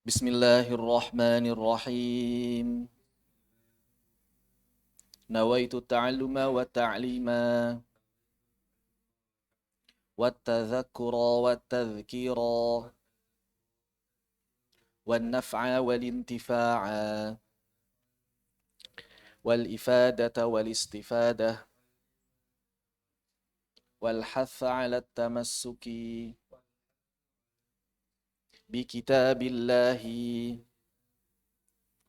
Bismillahirrahmanirrahim. Nawaitu ta'alluma wa ta'lima wa tadhakkura wa tadhkira wa naf'a wal intifa'a wal ifadata wal istifadah wal hatha 'ala tamassuki bi kitabillahi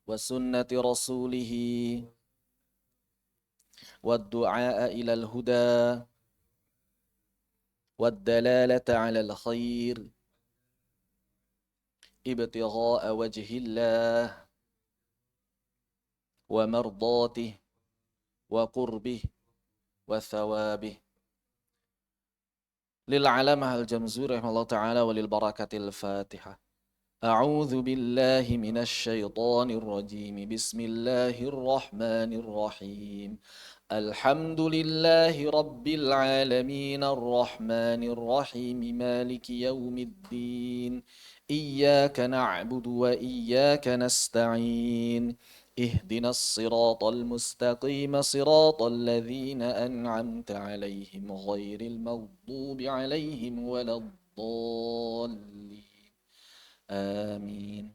wa sunnati rasulihi wa du'a ila al-huda wa dalalata 'ala al-khair ibtigha'a wajhillah wa mardatihi wa qurbih wa thawabih. للعلامة الجمزوري رحمه الله تعالى وللبركة الفاتحة. أعوذ بالله من الشيطان الرجيم. بسم الله الرحمن الرحيم. الحمد لله رب العالمين الرحمن الرحيم مالك يوم الدين إياك نعبد وإياك نستعين اهدنا الصراط المستقيم صراط الذين أنعمت عليهم غير المغضوب عليهم ولا الضالين آمين.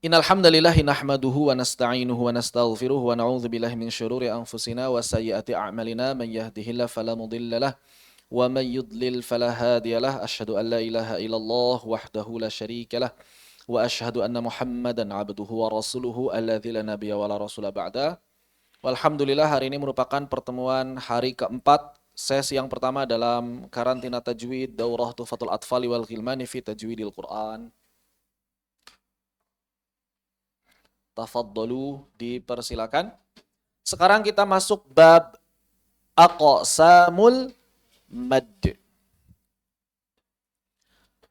Innal hamdalillahi nahmaduhu wa nasta'inuhu wa nastaghfiruhu wa na'udzu billahi min syururi anfusina wa sayyiati a'malina man yahdihillahu fala mudhillalah wa may yudlil fala hadiyalah. Asyhadu an la ilaha illallah wahdahu la syarikalah wa asyhadu anna Muhammadan abduhu wa rasuluhu alladzi la nabiyya wa la rasula ba'da. Walhamdulillah, hari ini merupakan pertemuan hari keempat sesi yang pertama dalam karantina tajwid Daurah Tuhfatul Atfali wal Ghilmani fi Tajwidil Quran. Tafadhalu, dipersilakan. Sekarang kita masuk bab aqsamul mad.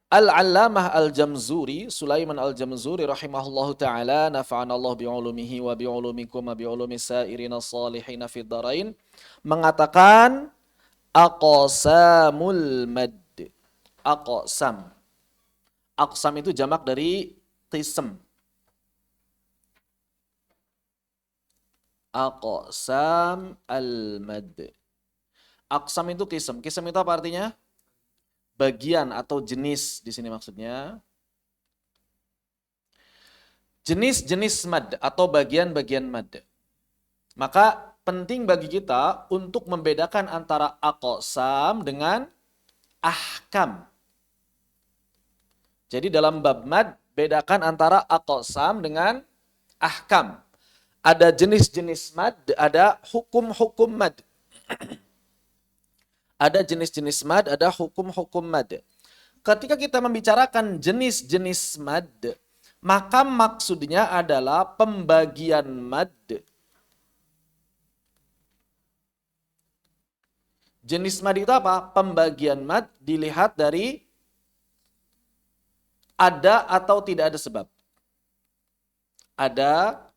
Al-Allamah Al-Jamzuri, Sulaiman Al-Jamzuri rahimahullahu ta'ala, nafa'anallahu bi'ulumihi wa bi'ulumikum wa bi'ulumi sairina salihina fid dharain, mengatakan aqsamul mad. Aqsam. Aqsam itu jamak dari qism. Aqsam al-mad. Aqsam itu qism. Qism itu apa artinya? Bagian atau jenis di sini maksudnya. Jenis-jenis mad atau bagian-bagian mad. Maka penting bagi kita untuk membedakan antara aqsam dengan ahkam. Jadi dalam bab mad bedakan antara aqsam dengan ahkam. Ada jenis-jenis mad, ada hukum-hukum mad. Ada jenis-jenis mad, ada hukum-hukum mad. Ketika kita membicarakan jenis-jenis mad, maka maksudnya adalah pembagian mad. Jenis mad itu apa? Pembagian mad dilihat dari ada atau tidak ada sebab. Ada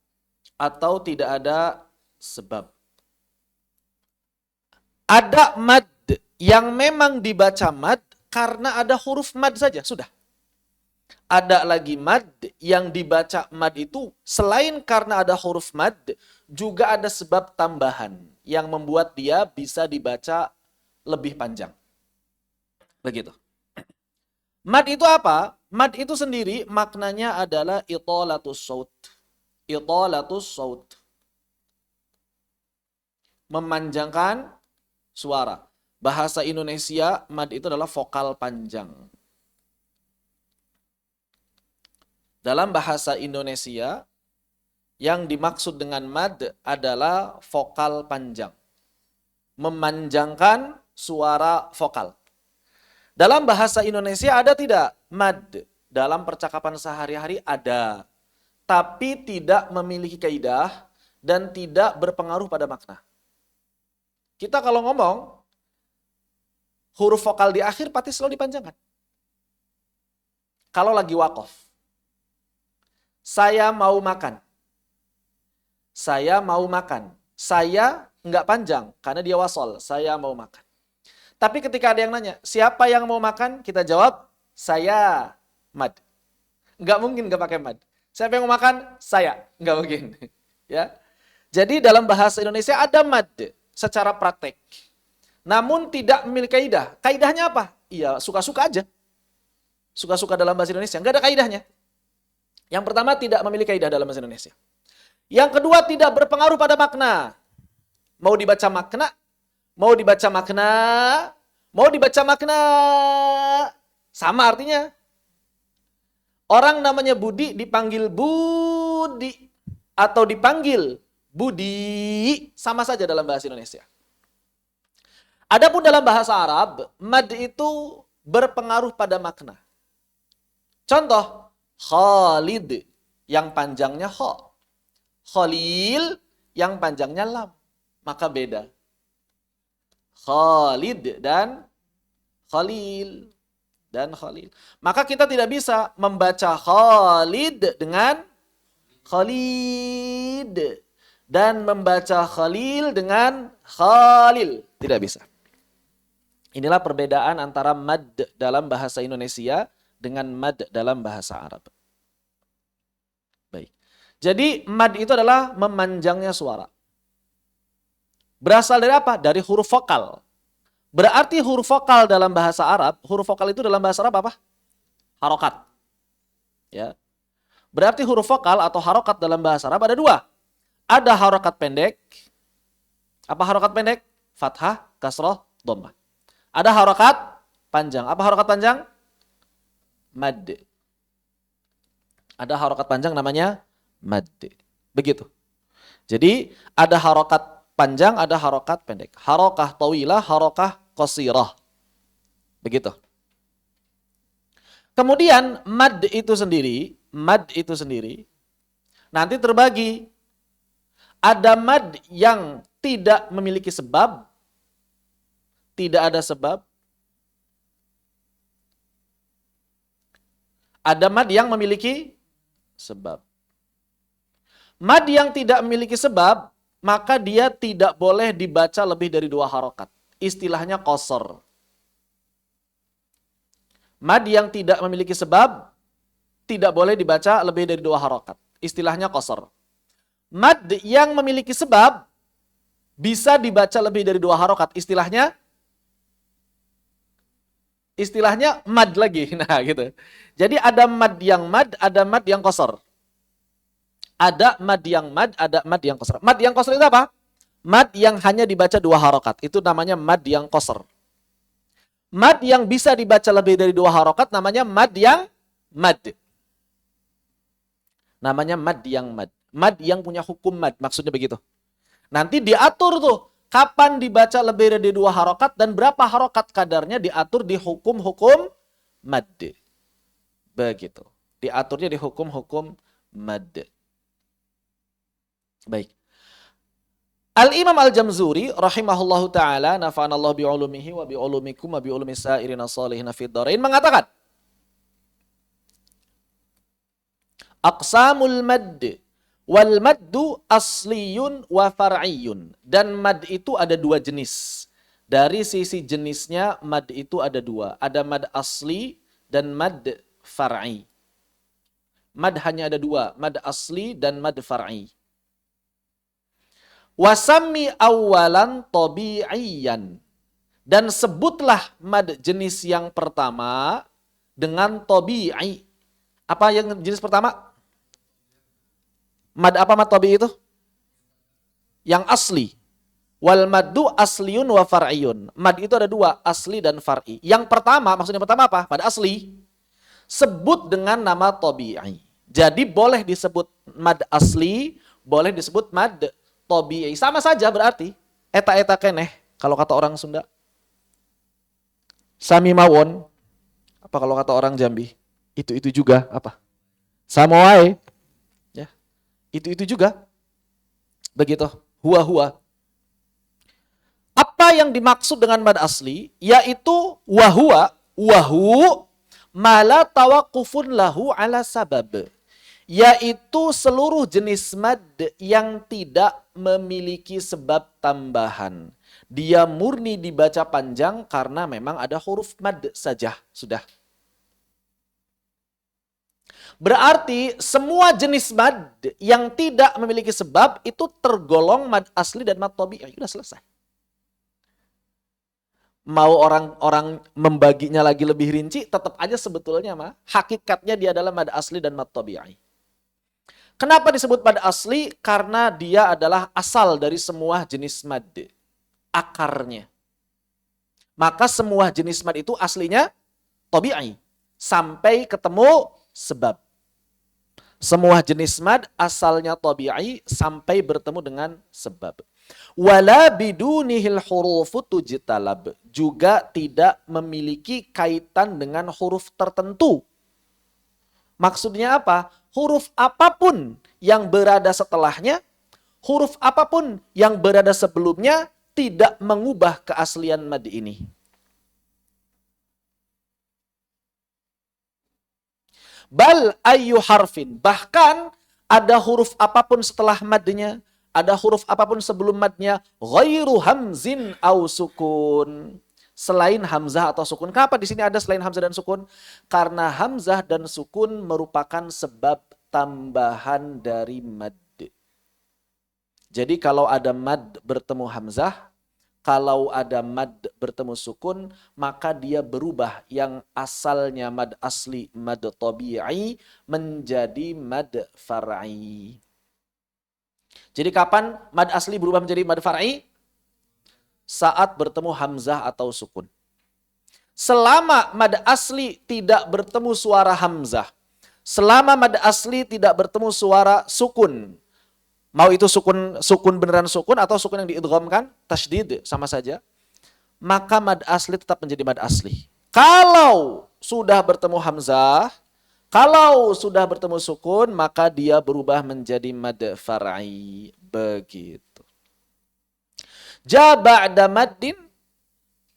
atau tidak ada sebab. Ada mad yang memang dibaca mad karena ada huruf mad saja, sudah. Ada lagi mad yang dibaca mad itu selain karena ada huruf mad, juga ada sebab tambahan yang membuat dia bisa dibaca lebih panjang. Begitu. Mad itu apa? Mad itu sendiri maknanya adalah itolatus saut. Itolatus saut. Memanjangkan suara. Bahasa Indonesia, mad itu adalah vokal panjang. Dalam bahasa Indonesia, yang dimaksud dengan mad adalah vokal panjang. Memanjangkan suara vokal. Dalam bahasa Indonesia ada tidak mad? Dalam percakapan sehari-hari ada. Tapi tidak memiliki kaidah dan tidak berpengaruh pada makna. Kita kalau ngomong, huruf vokal di akhir pasti selalu dipanjangkan. Kalau lagi waqaf. Saya mau makan. Saya mau makan. Saya nggak panjang karena dia wasol. Saya mau makan. Tapi ketika ada yang nanya, siapa yang mau makan? Kita jawab, saya. Mad. Nggak mungkin nggak pakai mad. Siapa yang mau makan? Saya. Nggak mungkin. Ya. Jadi dalam bahasa Indonesia ada mad secara praktek. Namun tidak memiliki kaidah. Kaidahnya apa? Iya, suka-suka aja. Suka-suka dalam bahasa Indonesia. Nggak ada kaidahnya. Yang pertama, tidak memiliki kaidah dalam bahasa Indonesia. Yang kedua, tidak berpengaruh pada makna. Mau dibaca makna, mau dibaca makna, mau dibaca makna. Sama artinya. Orang namanya Budi dipanggil Budi. Atau dipanggil Budi. Sama saja dalam bahasa Indonesia. Adapun dalam bahasa Arab, mad itu berpengaruh pada makna. Contoh, Khalid yang panjangnya kha. Khalil yang panjangnya lam. Maka beda. Khalid dan Khalil. Dan Khalil. Maka kita tidak bisa membaca Khalid dengan Khalid. Dan membaca Khalil dengan Khalil. Tidak bisa. Inilah perbedaan antara mad dalam bahasa Indonesia dengan mad dalam bahasa Arab. Baik. Jadi mad itu adalah memanjangnya suara. Berasal dari apa? Dari huruf vokal. Berarti huruf vokal dalam bahasa Arab, huruf vokal itu dalam bahasa Arab apa? Harokat. Ya. Berarti huruf vokal atau harokat dalam bahasa Arab ada dua. Ada harokat pendek. Apa harokat pendek? Fathah, kasroh, dhammah. Ada harokat panjang. Apa harokat panjang? Mad. Ada harokat panjang namanya mad. Begitu. Jadi ada harokat panjang, ada harokat pendek. Harokah tawilah, harokah qasirah. Begitu. Kemudian mad itu sendiri nanti terbagi. Ada mad yang tidak memiliki sebab, tidak ada sebab. Ada mad yang memiliki sebab. Mad yang tidak memiliki sebab, maka dia tidak boleh dibaca lebih dari 2 harokat. Istilahnya qasar. Mad yang tidak memiliki sebab, tidak boleh dibaca lebih dari 2 harokat. Istilahnya qasar. Mad yang memiliki sebab, bisa dibaca lebih dari 2 harokat. Istilahnya mad lagi. Nah gitu. Jadi ada mad yang qasar. Ada mad yang mad, ada mad yang qasar. Mad yang qasar itu apa? Mad yang hanya dibaca 2 harokat. Itu namanya mad yang qasar. Mad yang bisa dibaca lebih dari 2 harokat namanya mad yang mad. Namanya mad yang mad. Mad yang punya hukum mad. Maksudnya begitu. Nanti diatur tuh. Kapan dibaca lebih dari 2 harokat dan berapa harokat kadarnya diatur di hukum-hukum mad. Begitu. Diaturnya di hukum-hukum mad. Baik. Al-Imam Al-Jamzuri rahimahullahu ta'ala nafa'anallahu bi'ulumihi wa bi'ulumikum wa bi'ulumi sa'irina salihina fid dharain mengatakan Aqsamul mad wal maddu asliyun wa far'iyun. Dan mad itu ada 2 jenis. Dari sisi jenisnya mad itu ada 2. Ada mad asli dan mad far'i. Mad hanya ada 2. Mad asli dan mad far'i. Wasammi awalan tabi'iyan. Dan sebutlah mad jenis yang pertama dengan tabi'i. Apa yang jenis pertama? Mad apa mad tabi'i itu? Yang asli. Wal maddu asliyun wa far'iyun. Mad itu ada 2, asli dan far'i. Yang pertama, maksudnya pertama apa? Mad asli. Sebut dengan nama tabi'i. Jadi boleh disebut mad asli, boleh disebut mad tabi'i. Sama saja berarti. Eta-eta keneh. Kalau kata orang Sunda. Sami mawon. Apa kalau kata orang Jambi? Itu juga. Apa? Sama wae. Ya. Itu juga. Begitu. Huwa. Apa yang dimaksud dengan mad asli? Yaitu wahu mala tawakufun lahu ala sabab. Yaitu seluruh jenis mad yang tidak memiliki sebab tambahan. Dia murni dibaca panjang karena memang ada huruf mad saja. Sudah. Berarti semua jenis mad yang tidak memiliki sebab itu tergolong mad asli dan mad tabi'i. Sudah selesai. Mau orang-orang membaginya lagi lebih rinci, tetap aja sebetulnya mah hakikatnya dia adalah mad asli dan mad tabi'i. Kenapa disebut mad asli? Karena dia adalah asal dari semua jenis mad, akarnya. Maka semua jenis mad itu aslinya tabi'i sampai ketemu sebab. Semua jenis mad asalnya tabi'i sampai bertemu dengan sebab. Wala bidunihil hurufu tujtalab, juga tidak memiliki kaitan dengan huruf tertentu. Maksudnya apa? Huruf apapun yang berada setelahnya, huruf apapun yang berada sebelumnya tidak mengubah keaslian mad ini. Bal ayu harfin, bahkan ada huruf apapun setelah madnya, ada huruf apapun sebelum madnya, ghairu hamzin au sukun. Selain hamzah atau sukun. Kenapa di sini ada selain hamzah dan sukun? Karena hamzah dan sukun merupakan sebab tambahan dari mad. Jadi kalau ada mad bertemu hamzah, kalau ada mad bertemu sukun, maka dia berubah yang asalnya mad asli, mad tabi'i, menjadi mad far'i. Jadi kapan mad asli berubah menjadi mad far'i? Saat bertemu hamzah atau sukun. Selama mad asli tidak bertemu suara hamzah, selama mad asli tidak bertemu suara sukun, mau itu sukun beneran sukun atau sukun yang diidghamkan, tasydid sama saja, maka mad asli tetap menjadi mad asli. Kalau sudah bertemu hamzah, kalau sudah bertemu sukun, maka dia berubah menjadi mad far'i. Begitu. Ja ba'da maddin,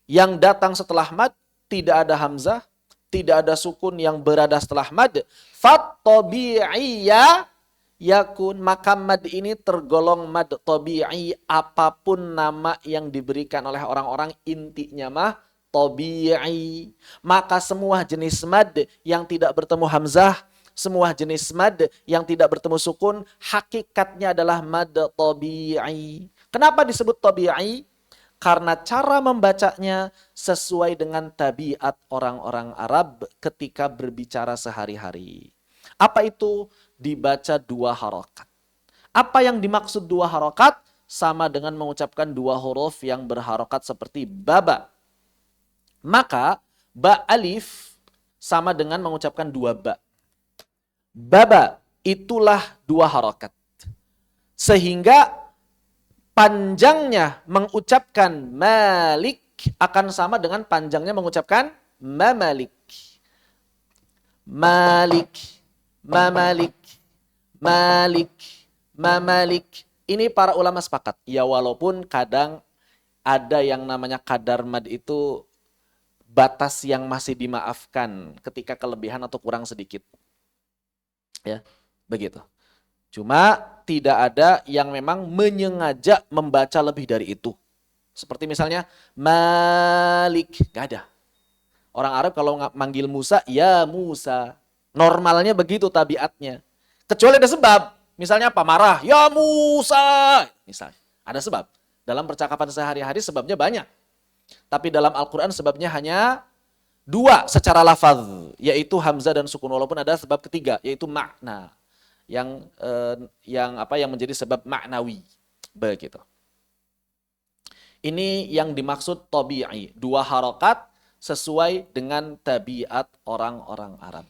yang datang setelah mad, tidak ada hamzah, tidak ada sukun yang berada setelah mad. Fat tabi'iyya yakun, maka mad ini tergolong mad tabi'i, apapun nama yang diberikan oleh orang-orang, intinya mah tabi'i. Maka semua jenis mad yang tidak bertemu hamzah, semua jenis mad yang tidak bertemu sukun, hakikatnya adalah mad tabi'i. Kenapa disebut tabi'i? Karena cara membacanya sesuai dengan tabiat orang-orang Arab ketika berbicara sehari-hari. Apa itu? Dibaca dua harokat. Apa yang dimaksud dua harokat? Sama dengan mengucapkan dua huruf yang berharokat seperti baba. Maka ba alif sama dengan mengucapkan dua ba. Baba itulah dua harokat. Sehingga panjangnya mengucapkan malik akan sama dengan panjangnya mengucapkan mamalik. Malik, mamalik, malik, mamalik. Ini para ulama sepakat. Ya walaupun kadang ada yang namanya kadar mad itu batas yang masih dimaafkan ketika kelebihan atau kurang sedikit. Ya, begitu. Cuma tidak ada yang memang menyengaja membaca lebih dari itu. Seperti misalnya malik, gak ada. Orang Arab kalau manggil Musa, ya Musa. Normalnya begitu tabiatnya. Kecuali ada sebab. Misalnya apa? Marah, ya Musa. Misalnya, ada sebab. Dalam percakapan sehari-hari sebabnya banyak. Tapi dalam Al-Quran sebabnya hanya dua secara lafaz, yaitu hamzah dan sukun. Walaupun ada sebab ketiga, yaitu makna. Yang menjadi sebab maknawi. Begitu. Ini yang dimaksud tabi'i. Dua harokat sesuai dengan tabiat orang-orang Arab.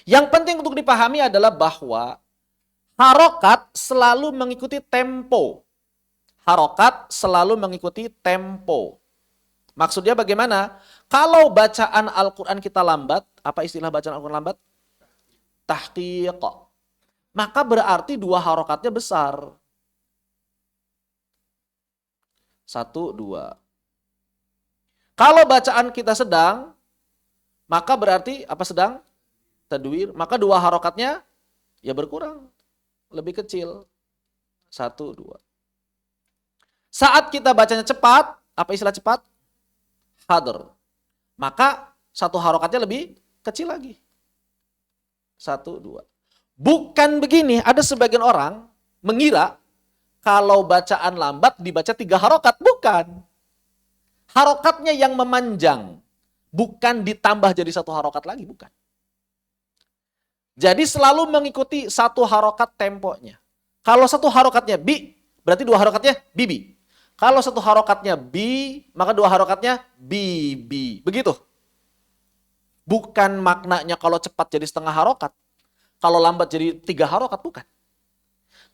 Yang penting untuk dipahami adalah bahwa harokat selalu mengikuti tempo. Harokat selalu mengikuti tempo. Maksudnya bagaimana? Kalau bacaan Al-Quran kita lambat, apa istilah bacaan Al-Quran lambat? Tahqiq. Maka berarti dua harokatnya besar. 1, 2. Kalau bacaan kita sedang, maka berarti apa sedang? Tadwir. Maka dua harokatnya ya berkurang. Lebih kecil. 1, 2. Saat kita bacanya cepat, apa istilah cepat? Hadr. Maka satu harokatnya lebih kecil lagi. 1, 2. Bukan begini, ada sebagian orang mengira kalau bacaan lambat dibaca 3 harokat. Bukan. Harokatnya yang memanjang. Bukan ditambah jadi 1 harokat lagi, bukan. Jadi selalu mengikuti 1 harokat temponya. Kalau 1 harokatnya bi, berarti 2 harokatnya bibi. Kalau 1 harokatnya bi, maka 2 harokatnya bibi. Begitu. Bukan maknanya kalau cepat jadi setengah harokat. Kalau lambat jadi 3 harokat, bukan.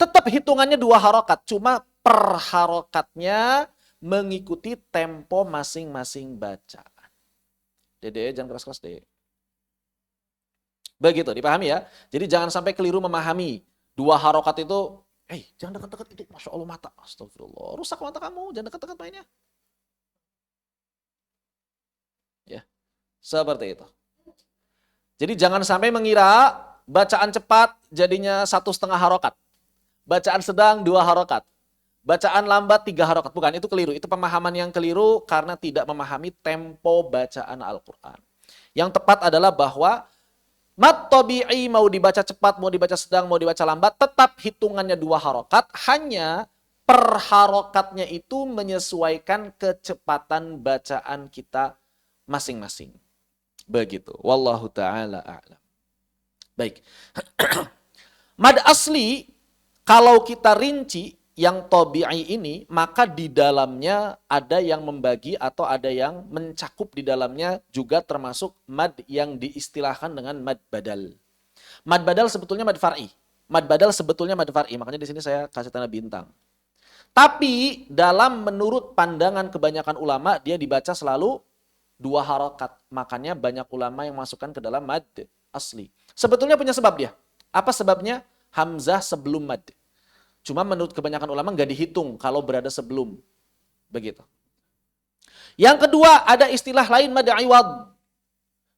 Tetap hitungannya 2 harokat. Cuma per harokatnya mengikuti tempo masing-masing bacaan. Dede, jangan keras-keras deh. Begitu, dipahami ya. Jadi jangan sampai keliru memahami 2 harokat itu, jangan dekat-dekat itu, Masya Allah mata. Astagfirullah, rusak mata kamu, jangan dekat-dekat mainnya. Ya, seperti itu. Jadi jangan sampai mengira bacaan cepat jadinya 1,5 harokat. Bacaan sedang 2 harokat. Bacaan lambat 3 harokat. Bukan, itu keliru. Itu pemahaman yang keliru karena tidak memahami tempo bacaan Al-Quran. Yang tepat adalah bahwa mad tabi'i mau dibaca cepat, mau dibaca sedang, mau dibaca lambat, tetap hitungannya 2 harokat, hanya per harokatnya itu menyesuaikan kecepatan bacaan kita masing-masing. Begitu. Wallahu ta'ala a'lam. Baik. Mad asli, kalau kita rinci yang tabi'i ini, maka di dalamnya ada yang membagi atau ada yang mencakup di dalamnya juga termasuk mad yang diistilahkan dengan mad badal. Mad badal sebetulnya mad far'i. Mad badal sebetulnya mad far'i, makanya di sini saya kasih tanda bintang. Tapi dalam menurut pandangan kebanyakan ulama, dia dibaca selalu 2 harokat. Makanya banyak ulama yang masukkan ke dalam mad asli. Sebetulnya punya sebab dia. Apa sebabnya? Hamzah sebelum mad. Cuma menurut kebanyakan ulama nggak dihitung kalau berada sebelum. Begitu. Yang kedua, ada istilah lain mad iwad.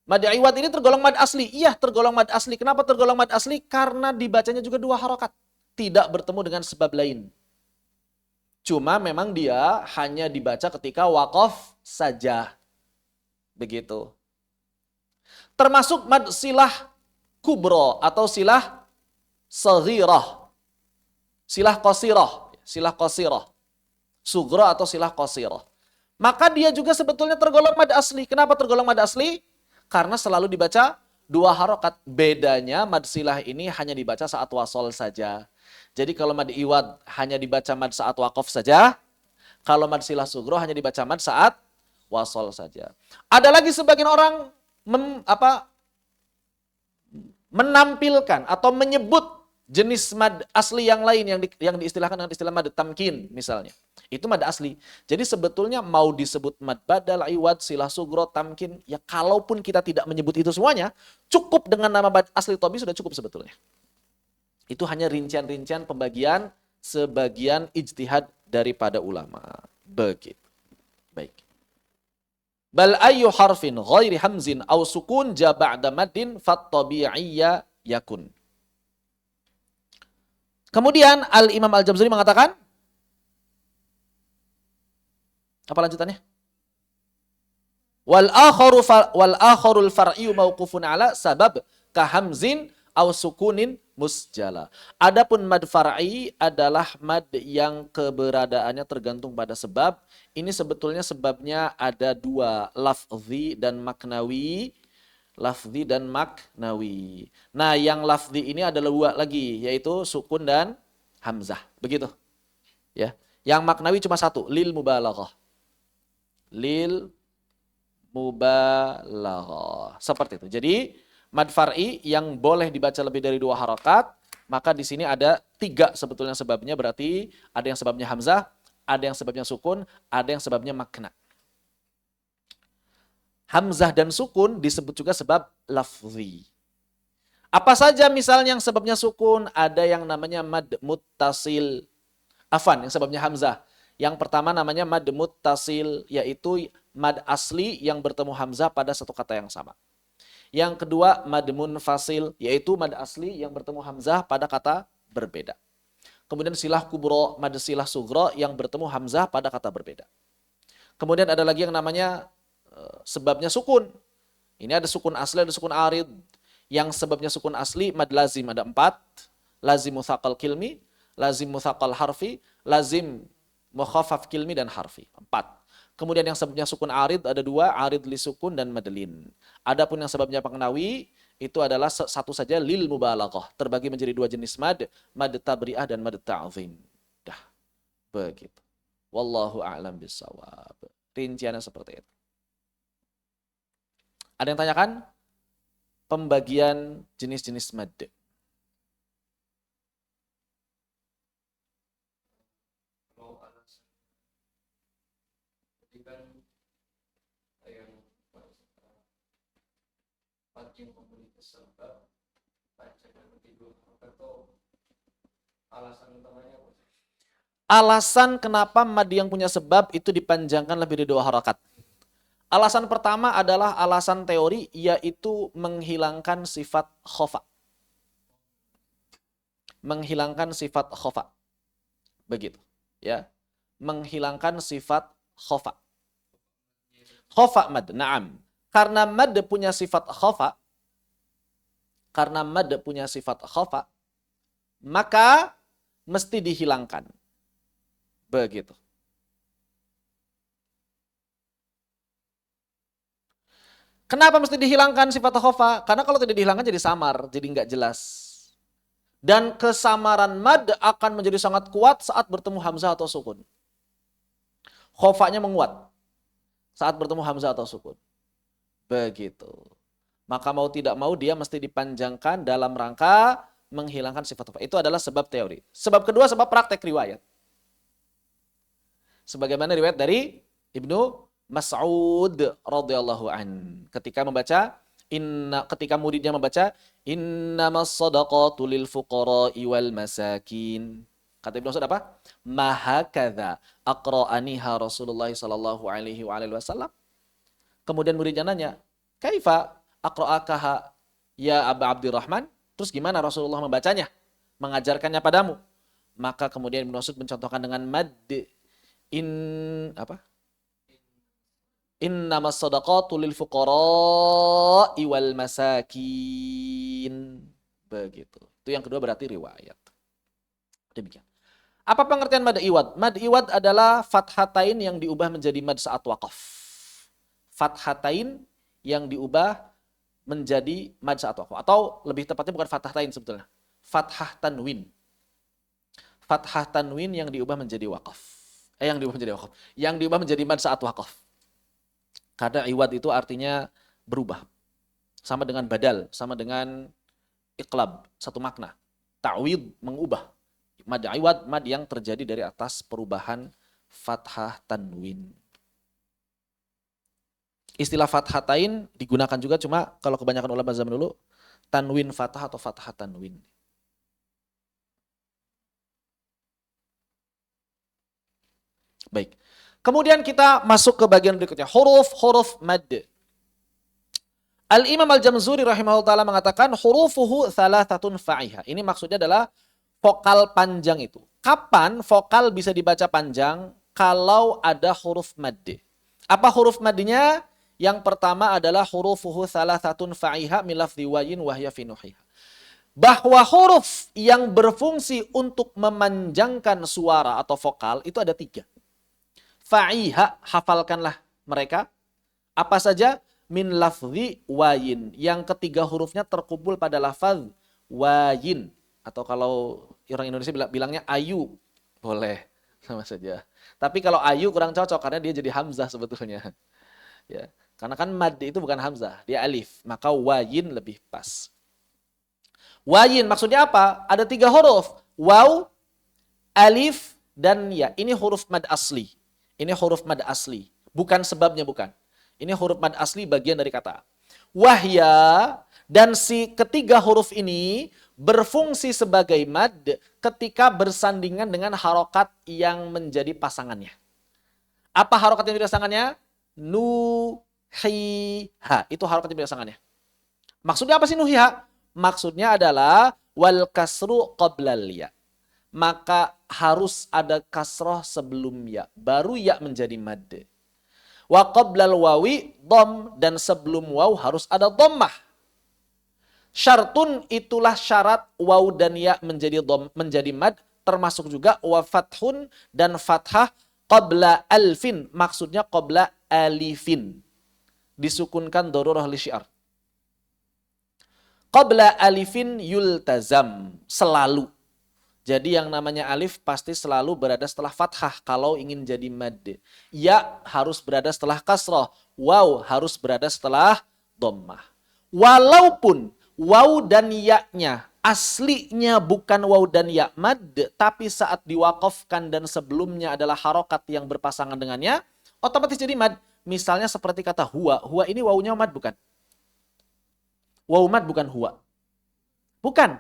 Mad iwad ini tergolong mad asli. Iya, tergolong mad asli. Kenapa tergolong mad asli? Karena dibacanya juga 2 harokat. Tidak bertemu dengan sebab lain. Cuma memang dia hanya dibaca ketika waqaf saja. Begitu. Termasuk mad silah kubro atau silah saghirah. Silah qasirah, sugro atau silah qasirah. Maka dia juga sebetulnya tergolong mad asli. Kenapa tergolong mad asli? Karena selalu dibaca 2 harokat. Bedanya mad silah ini hanya dibaca saat wasol saja. Jadi kalau mad iwad hanya dibaca mad saat waqaf saja. Kalau mad silah sugro hanya dibaca mad saat wasol saja. Ada lagi sebagian orang menampilkan atau menyebut jenis mad asli yang lain yang diistilahkan dengan istilah mad tamkin misalnya. Itu mad asli. Jadi sebetulnya mau disebut mad badal, iwad, silah sugro, tamkin, ya kalaupun kita tidak menyebut itu semuanya, cukup dengan nama mad asli tabi sudah cukup sebetulnya. Itu hanya rincian-rincian pembagian sebagian ijtihad daripada ulama. Begitu. Baik. Bal ayyu harfin ghairi hamzin aw sukun ja ba'da maddin fat tabi'iyya yakun. Kemudian Al-Imam Al-Jabzuri mengatakan, apa lanjutannya? Wal akharul far'iyyu mauqufun ala sabab ka hamzin aw sukunin musjala. Adapun mad far'i adalah mad yang keberadaannya tergantung pada sebab. Ini sebetulnya sebabnya ada 2, lafzi dan maknawi. Lafzi dan maknawi. Nah, yang lafzi ini ada 2 lagi, yaitu sukun dan hamzah. Begitu. Ya. Yang maknawi cuma 1, lil mubalaghah. Lil mubalaghah. Seperti itu. Jadi, mad far'i yang boleh dibaca lebih dari 2 harokat, maka di sini ada 3 sebetulnya sebabnya, berarti ada yang sebabnya hamzah, ada yang sebabnya sukun, ada yang sebabnya makna. Hamzah dan sukun disebut juga sebab lafzi. Apa saja misalnya yang sebabnya sukun? Ada yang namanya mad muttasil. Afan, yang sebabnya hamzah. Yang pertama namanya mad muttasil, yaitu mad asli yang bertemu hamzah pada satu kata yang sama. Yang kedua mad munfasil, yaitu mad asli yang bertemu hamzah pada kata berbeda. Kemudian silah kubro, mad silah sugro yang bertemu hamzah pada kata berbeda. Kemudian ada lagi yang namanya sebabnya sukun. Ini ada sukun asli, ada sukun arid. Yang sebabnya sukun asli, mad lazim ada 4. Lazim muthaqal kilmi, lazim muthaqal harfi, lazim mukhaffaf kilmi dan harfi. 4. Kemudian yang sebabnya sukun arid ada 2, arid li sukun dan madlin. Adapun yang sebabnya pengenawi itu adalah satu saja, lil mubalaghah. Terbagi menjadi 2 jenis mad, mad tabri'ah dan mad ta'zim. Dah, begitu. Wallahu a'lam bissawab. Rinciannya seperti itu. Ada yang tanyakan? Pembagian jenis-jenis mad. Alasan kenapa mad yang punya sebab itu dipanjangkan lebih dari 2 harakat. Alasan pertama adalah alasan teori, yaitu menghilangkan sifat khofa. Menghilangkan sifat khofa. Begitu. Ya. Menghilangkan sifat khofa. Khofa mad, na'am. Karena mad punya sifat khofa, maka mesti dihilangkan. Begitu. Kenapa mesti dihilangkan sifat khofa? Karena kalau tidak dihilangkan jadi samar, jadi nggak jelas. Dan kesamaran mad akan menjadi sangat kuat saat bertemu hamzah atau sukun. Khofanya menguat saat bertemu hamzah atau sukun. Begitu. Maka mau tidak mau dia mesti dipanjangkan dalam rangka menghilangkan sifat khofa. Itu adalah sebab teori. Sebab kedua, sebab praktek riwayat. Sebagaimana riwayat dari Ibnu Mas'ud radhiyallahu an, ketika muridnya membaca innamas shadaqatu lil fuqara'i wal masakin. Kata Ibnu Mas'ud apa? Mahakadza aqra'aniha Rasulullah sallallahu alaihi wasallam. Kemudian muridnya nanya, "Kaifa aqra'akaha ya Aba Abdurrahman?" Terus gimana Rasulullah membacanya? Mengajarkannya padamu. Maka kemudian Ibnu Mas'ud mencontohkan dengan mad. Innamas shadaqatu lil fuqara'i wal masakin. Begitu. Itu yang kedua berarti riwayat. Demikian. Apa pengertian mad iwad? Mad iwad adalah fathatain yang diubah menjadi mad saat waqaf. Fathatain yang diubah menjadi mad saat waqaf. Atau lebih tepatnya bukan fathatain sebetulnya. Fathah tanwin. Fathah tanwin yang diubah menjadi waqaf. Yang diubah menjadi mad saat waqaf. Karena iwad itu artinya berubah. Sama dengan badal, sama dengan iqlab, satu makna. Ta'wid, mengubah. Mad iwad, mad yang terjadi dari atas perubahan fathah tanwin. Istilah fathatain digunakan juga, cuma kalau kebanyakan ulama zaman dulu tanwin fathah atau fathah tanwin. Baik. Kemudian kita masuk ke bagian berikutnya, huruf mad. Al-Imam Al-Jamzuri rahimahullah ta'ala mengatakan hurufuhu thalathatun fa'iha. Ini maksudnya adalah vokal panjang itu. Kapan vokal bisa dibaca panjang? Kalau ada huruf mad. Apa huruf madnya? Yang pertama adalah hurufuhu thalathatun fa'iha min lafdhi wayin wahya fi nuhiha. Bahwa huruf yang berfungsi untuk memanjangkan suara atau vokal itu ada 3. Fa'iha, hafalkanlah mereka. Apa saja? Min lafzi wayin. Yang ketiga hurufnya terkumpul pada lafaz wayin. Atau kalau orang Indonesia bilangnya ayu. Boleh, sama saja. Tapi kalau ayu kurang cocok karena dia jadi hamzah sebetulnya. Ya, karena kan mad itu bukan hamzah, dia alif. Maka wayin lebih pas. Wayin maksudnya apa? Ada 3 huruf. Waw, alif, dan ya. Ini huruf mad asli. Ini huruf mad asli. Bukan sebabnya, bukan. Ini huruf mad asli bagian dari kata. Wahya, dan si ketiga huruf ini berfungsi sebagai mad ketika bersandingan dengan harokat yang menjadi pasangannya. Apa harokat yang menjadi pasangannya? Nuhiha. Itu harokat yang menjadi pasangannya. Maksudnya apa sih nuhiha? Maksudnya adalah wal kasru qoblal ya. Maka harus ada kasroh sebelum ya. Baru ya menjadi mad. Wa qoblal wawi dom, dan sebelum waw harus ada dhammah. Syartun itulah syarat waw dan ya menjadi mad, termasuk juga wa fathun dan fathah qabla alfin, maksudnya qabla alifin. Disukunkan darurah li syiar. Qabla alifin yultazam, selalu. Jadi yang namanya alif pasti selalu berada setelah fathah kalau ingin jadi mad. Ya harus berada setelah kasrah. Waw harus berada setelah dhammah. Walaupun waw dan ya-nya aslinya bukan waw dan ya mad, tapi saat diwakafkan dan sebelumnya adalah harokat yang berpasangan dengannya, otomatis jadi mad. Misalnya seperti kata huwa. Huwa ini wawunya mad bukan? Waw mad bukan huwa. Bukan.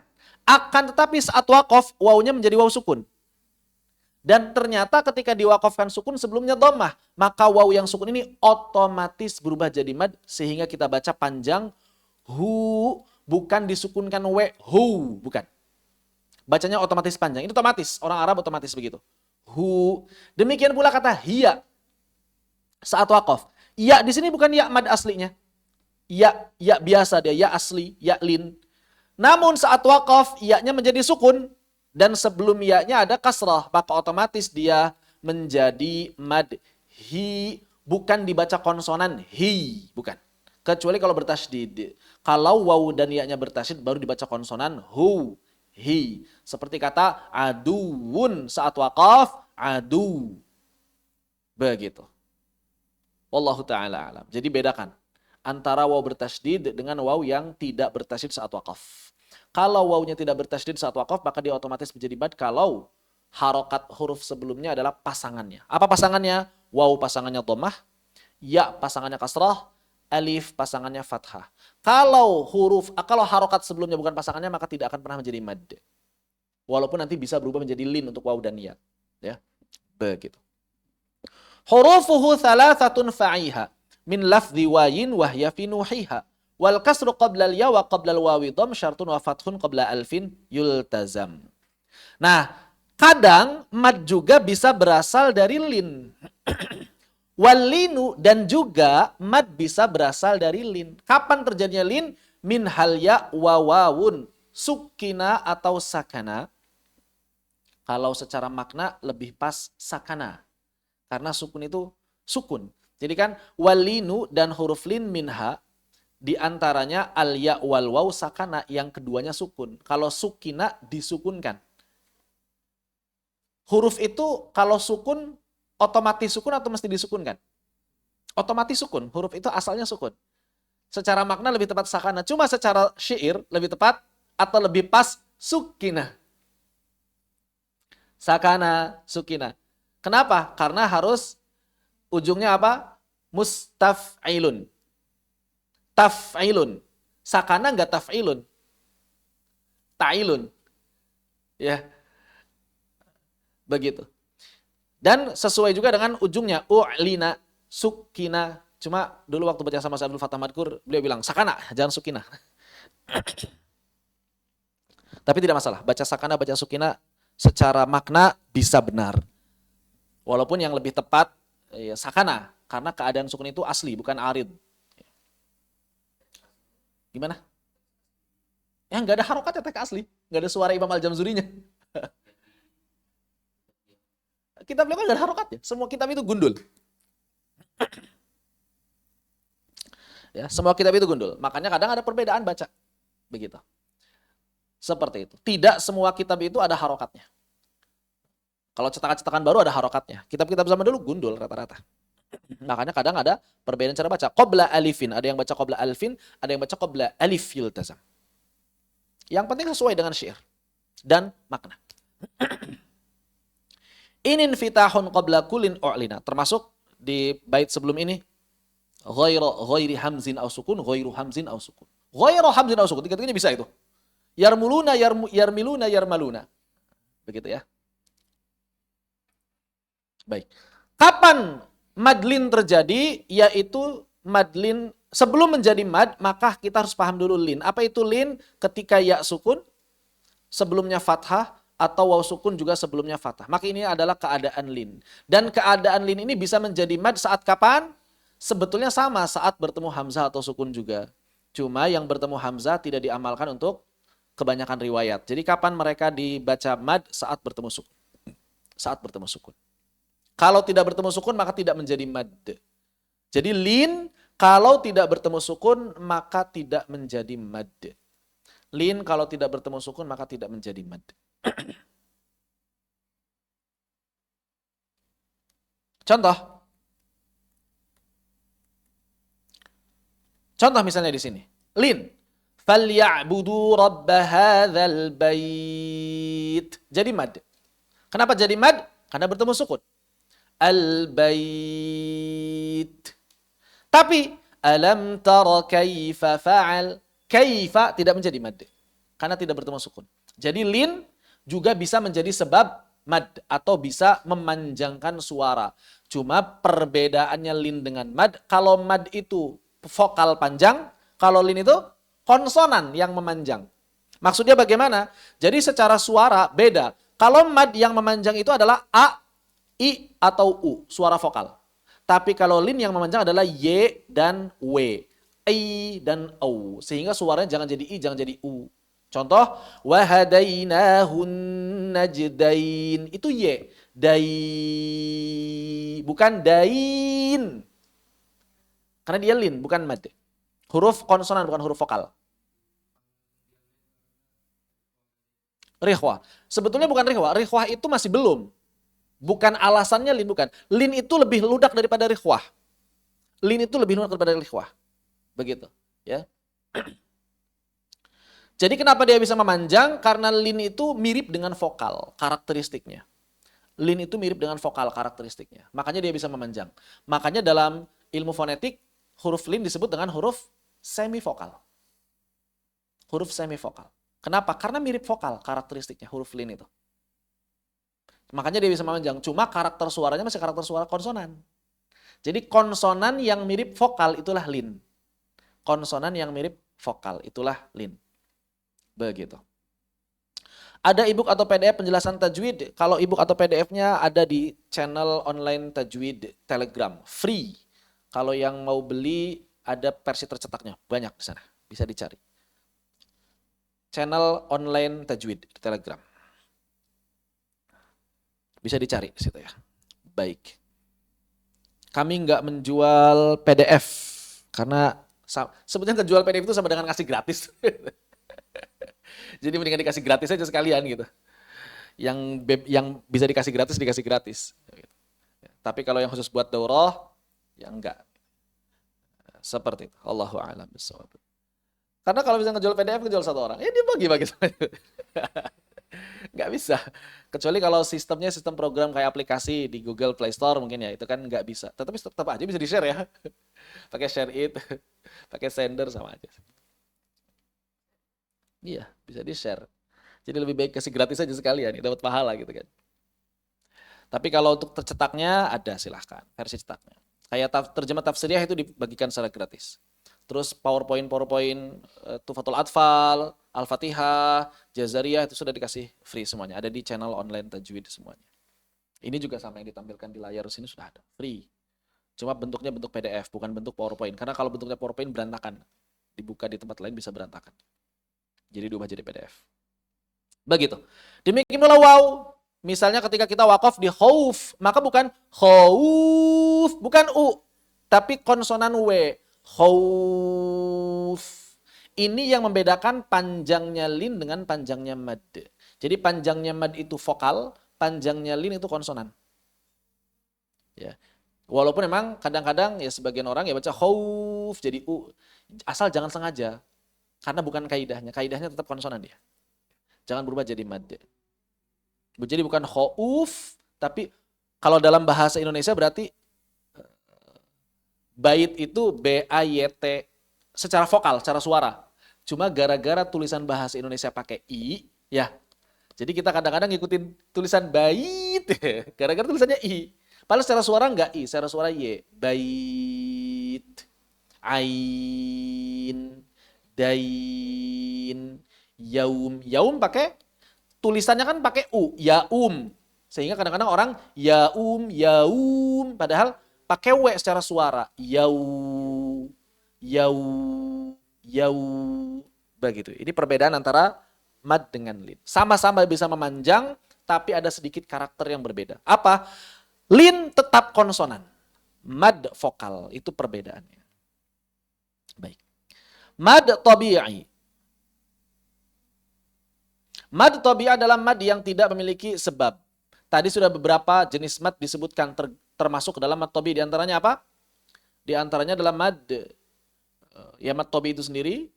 Akan tetapi saat wakaf, wawunya menjadi waw sukun. Dan ternyata ketika diwakafkan sukun sebelumnya dhammah, maka waw yang sukun ini otomatis berubah jadi mad, sehingga kita baca panjang hu, bukan disukunkan we, hu, bukan. Bacanya otomatis panjang. Itu otomatis, orang Arab otomatis begitu. Hu. Demikian pula kata hiya saat wakaf. Ya di sini bukan ya mad aslinya. Ya biasa dia, ya asli, ya lin. Namun saat wakaf, ya-nya menjadi sukun. Dan sebelum ya-nya ada kasrah. Maka otomatis dia menjadi mad. Hi, bukan dibaca konsonan. Hi, bukan. Kecuali kalau bertasydid. Kalau waw dan ya-nya bertasydid, baru dibaca konsonan. Hu, hi. Seperti kata aduun saat wakaf, adu. Begitu. Wallahu ta'ala alam. Jadi bedakan antara waw bertasydid dengan waw yang tidak bertasydid saat wakaf. Kalau wawnya tidak bertasydid saat wakaf, maka dia otomatis menjadi mad kalau harokat huruf sebelumnya adalah pasangannya. Apa pasangannya? Waw pasangannya dhammah, ya pasangannya kasrah, alif pasangannya fathah. Kalau harokat sebelumnya bukan pasangannya, maka tidak akan pernah menjadi mad. Walaupun nanti bisa berubah menjadi lin untuk waw dan ya. Ya, begitu. Hurufuhu thalathatun fa'iha min lafdhi wayin wahya fi nuhiha. Wal kasru qabla al-ya wa qabla al-wawi dham syartun wa fathun qabla alfin yultazam. Nah, kadang mad juga bisa berasal dari lin. Walinu dan juga mad bisa berasal dari lin. Kapan terjadinya lin? Min hal ya wa wawun sukina atau sakana. Kalau secara makna lebih pas sakana. Karena sukun itu sukun. Jadi kan walinu dan huruf lin minha di antaranya al ya wal waw sakana, yang keduanya sukun. Kalau sukina disukunkan. Huruf itu kalau sukun otomatis sukun atau mesti disukunkan? Otomatis sukun. Huruf itu asalnya sukun. Secara makna lebih tepat sakana. Cuma secara syair lebih tepat atau lebih pas sukina. Sakana, sukina. Kenapa? Karena harus ujungnya apa? Mustaf'ilun. Taf'ilun. Sakana enggak taf'ilun. Ta'ilun. Ya. Begitu. Dan sesuai juga dengan ujungnya. U'lina, sukina. Cuma dulu waktu baca sama Abdul Fattah Madkur, beliau bilang, sakana, jangan sukina. Tapi tidak masalah. Baca sakana, baca sukina, secara makna bisa benar. Walaupun yang lebih tepat, ya, sakana. Karena keadaan sukun itu asli, bukan arid. Gimana? Ya nggak ada harokatnya teks asli. Nggak ada suara Imam Al-Jamzurinya. Kitab beliau kan nggak ada harokatnya. Semua kitab itu gundul. Ya, semua kitab itu gundul. Makanya kadang ada perbedaan baca. Begitu. Seperti itu. Tidak semua kitab itu ada harokatnya. Kalau cetakan-cetakan baru ada harokatnya. Kitab-kitab zaman dulu gundul rata-rata. Makanya kadang ada perbedaan cara baca. Qabla alifin. Ada yang baca qabla alfin. Ada yang baca qabla alif yultazam. Yang penting sesuai dengan syair. Dan makna. Inin fitahun qabla kulin u'lina. Termasuk di bait sebelum ini. Ghairi hamzin au sukun. Ghairu hamzin au sukun. Ghairu hamzin au sukun. Tiga-tiganya bisa itu. Yarmuluna, yarmiluna, yarmaluna. Begitu ya. Baik. Kapan madlin terjadi? Yaitu madlin sebelum menjadi mad, maka kita harus paham dulu lin. Apa itu lin? Ketika ya sukun, sebelumnya fathah, atau waw sukun juga sebelumnya fathah. Maka ini adalah keadaan lin. Dan keadaan lin ini bisa menjadi mad saat kapan? Sebetulnya sama saat bertemu hamzah atau sukun juga. Cuma yang bertemu hamzah tidak diamalkan untuk kebanyakan riwayat. Jadi kapan mereka dibaca mad? Saat bertemu sukun. Saat bertemu sukun. Kalau tidak bertemu sukun maka tidak menjadi mad. Jadi lin kalau tidak bertemu sukun maka tidak menjadi mad. Lin kalau tidak bertemu sukun maka tidak menjadi mad. Contoh. Contoh misalnya di sini. Lin. Falyabudu rabb hadzal bait. Jadi mad. Kenapa jadi mad? Karena bertemu sukun. Al-bait. Tapi alam tara kaifa fa'al? Kaifa tidak menjadi mad karena tidak bertemu sukun. Jadi lin juga bisa menjadi sebab mad atau bisa memanjangkan suara. Cuma perbedaannya lin dengan mad, kalau mad itu vokal panjang, kalau lin itu konsonan yang memanjang. Maksudnya bagaimana? Jadi secara suara beda. Kalau mad yang memanjang itu adalah a, i atau u, suara vokal. Tapi kalau lin yang memanjang adalah y dan w, i dan au. Sehingga suaranya jangan jadi i, jangan jadi u. Contoh, wahadainahun najdain. Itu y. Dai. Bukan dain. Karena dia lin, bukan mad. Huruf konsonan, bukan huruf vokal. Rihwah. Sebetulnya bukan rihwah. Rihwah itu masih belum. Bukan alasannya lin, bukan. Lin itu lebih ludak daripada rikhwah. Lin itu lebih ludak daripada rikhwah. Begitu. Ya. Jadi kenapa dia bisa memanjang? Karena lin itu mirip dengan vokal karakteristiknya. Lin itu mirip dengan vokal karakteristiknya. Makanya dia bisa memanjang. Makanya dalam ilmu fonetik, huruf lin disebut dengan huruf semivokal. Huruf semivokal. Kenapa? Karena mirip vokal karakteristiknya huruf lin itu. Makanya dia bisa memanjang. Cuma karakter suaranya masih karakter suara konsonan. Jadi konsonan yang mirip vokal itulah lin. Konsonan yang mirip vokal itulah lin. Begitu. Ada ebook atau PDF penjelasan tajwid. Kalau ebook atau PDF-nya ada di channel online tajwid Telegram. Free. Kalau yang mau beli ada versi tercetaknya. Banyak di sana. Bisa dicari. Channel online tajwid di Telegram. Bisa dicari di situ ya. Baik. Kami nggak menjual PDF karena sebetulnya jual PDF itu sama dengan ngasih gratis. Jadi mendingan dikasih gratis aja sekalian gitu. Yang bisa dikasih gratis. Tapi kalau yang khusus buat daurah ya enggak. Seperti itu. Allahu a'lam bishawab. Karena kalau bisa ngejual PDF ngejual satu orang, ya dia bagi-bagi. Nggak bisa. Kecuali kalau sistemnya sistem program kayak aplikasi di Google Play Store mungkin ya, itu kan nggak bisa. Tetapi tetap aja bisa di-share ya. Pakai share it, pakai sender sama aja. Iya, bisa di-share. Jadi lebih baik kasih gratis aja sekalian, ya, dapat pahala gitu kan. Tapi kalau untuk tercetaknya ada silahkan, versi cetaknya. Kayak terjemah tafsiriyah itu dibagikan secara gratis. Terus PowerPoint, Tufatul Atfal, Al-Fatihah, Jazariyah itu sudah dikasih free semuanya. Ada di channel online tajwid semuanya. Ini juga sama yang ditampilkan di layar sini sudah ada, free. Cuma bentuknya bentuk PDF, bukan bentuk PowerPoint. Karena kalau bentuknya PowerPoint berantakan. Dibuka di tempat lain bisa berantakan. Jadi diubah jadi PDF. Begitu. Demikian pula waw. Misalnya ketika kita wakaf di khauf, maka bukan khauf, bukan u, tapi konsonan w. Khauf. Ini yang membedakan panjangnya lin dengan panjangnya mad. Jadi panjangnya mad itu vokal, panjangnya lin itu konsonan. Ya. Walaupun memang kadang-kadang ya sebagian orang ya baca khauf jadi u. Asal jangan sengaja. Karena bukan kaidahnya. Kaidahnya tetap konsonan dia. Jangan berubah jadi mad. Jadi bukan khauf, tapi kalau dalam bahasa Indonesia berarti bait itu B-A-Y-T secara vokal, secara suara. Cuma gara-gara tulisan bahasa Indonesia pakai I, ya. Jadi kita kadang-kadang ngikutin tulisan bait, gara-gara tulisannya I. Padahal secara suara enggak I, secara suara Y. Bait, Ain, Dain, Yaum. Yaum pakai, tulisannya kan pakai U, Yaum. Sehingga kadang-kadang orang Yaum, Yaum, padahal pakai W secara suara. Yau, yau, Yau. Begitu. Ini perbedaan antara mad dengan lin. Sama-sama bisa memanjang, tapi ada sedikit karakter yang berbeda. Apa? Lin tetap konsonan. Mad vokal. Itu perbedaannya. Baik. Mad tabi'i. Mad tabi'i adalah mad yang tidak memiliki sebab. Tadi sudah beberapa jenis mad disebutkan termasuk ke dalam mad tabi'i. Di antaranya apa? Di antaranya adalah mad. Ya mad tabi'i itu sendiri.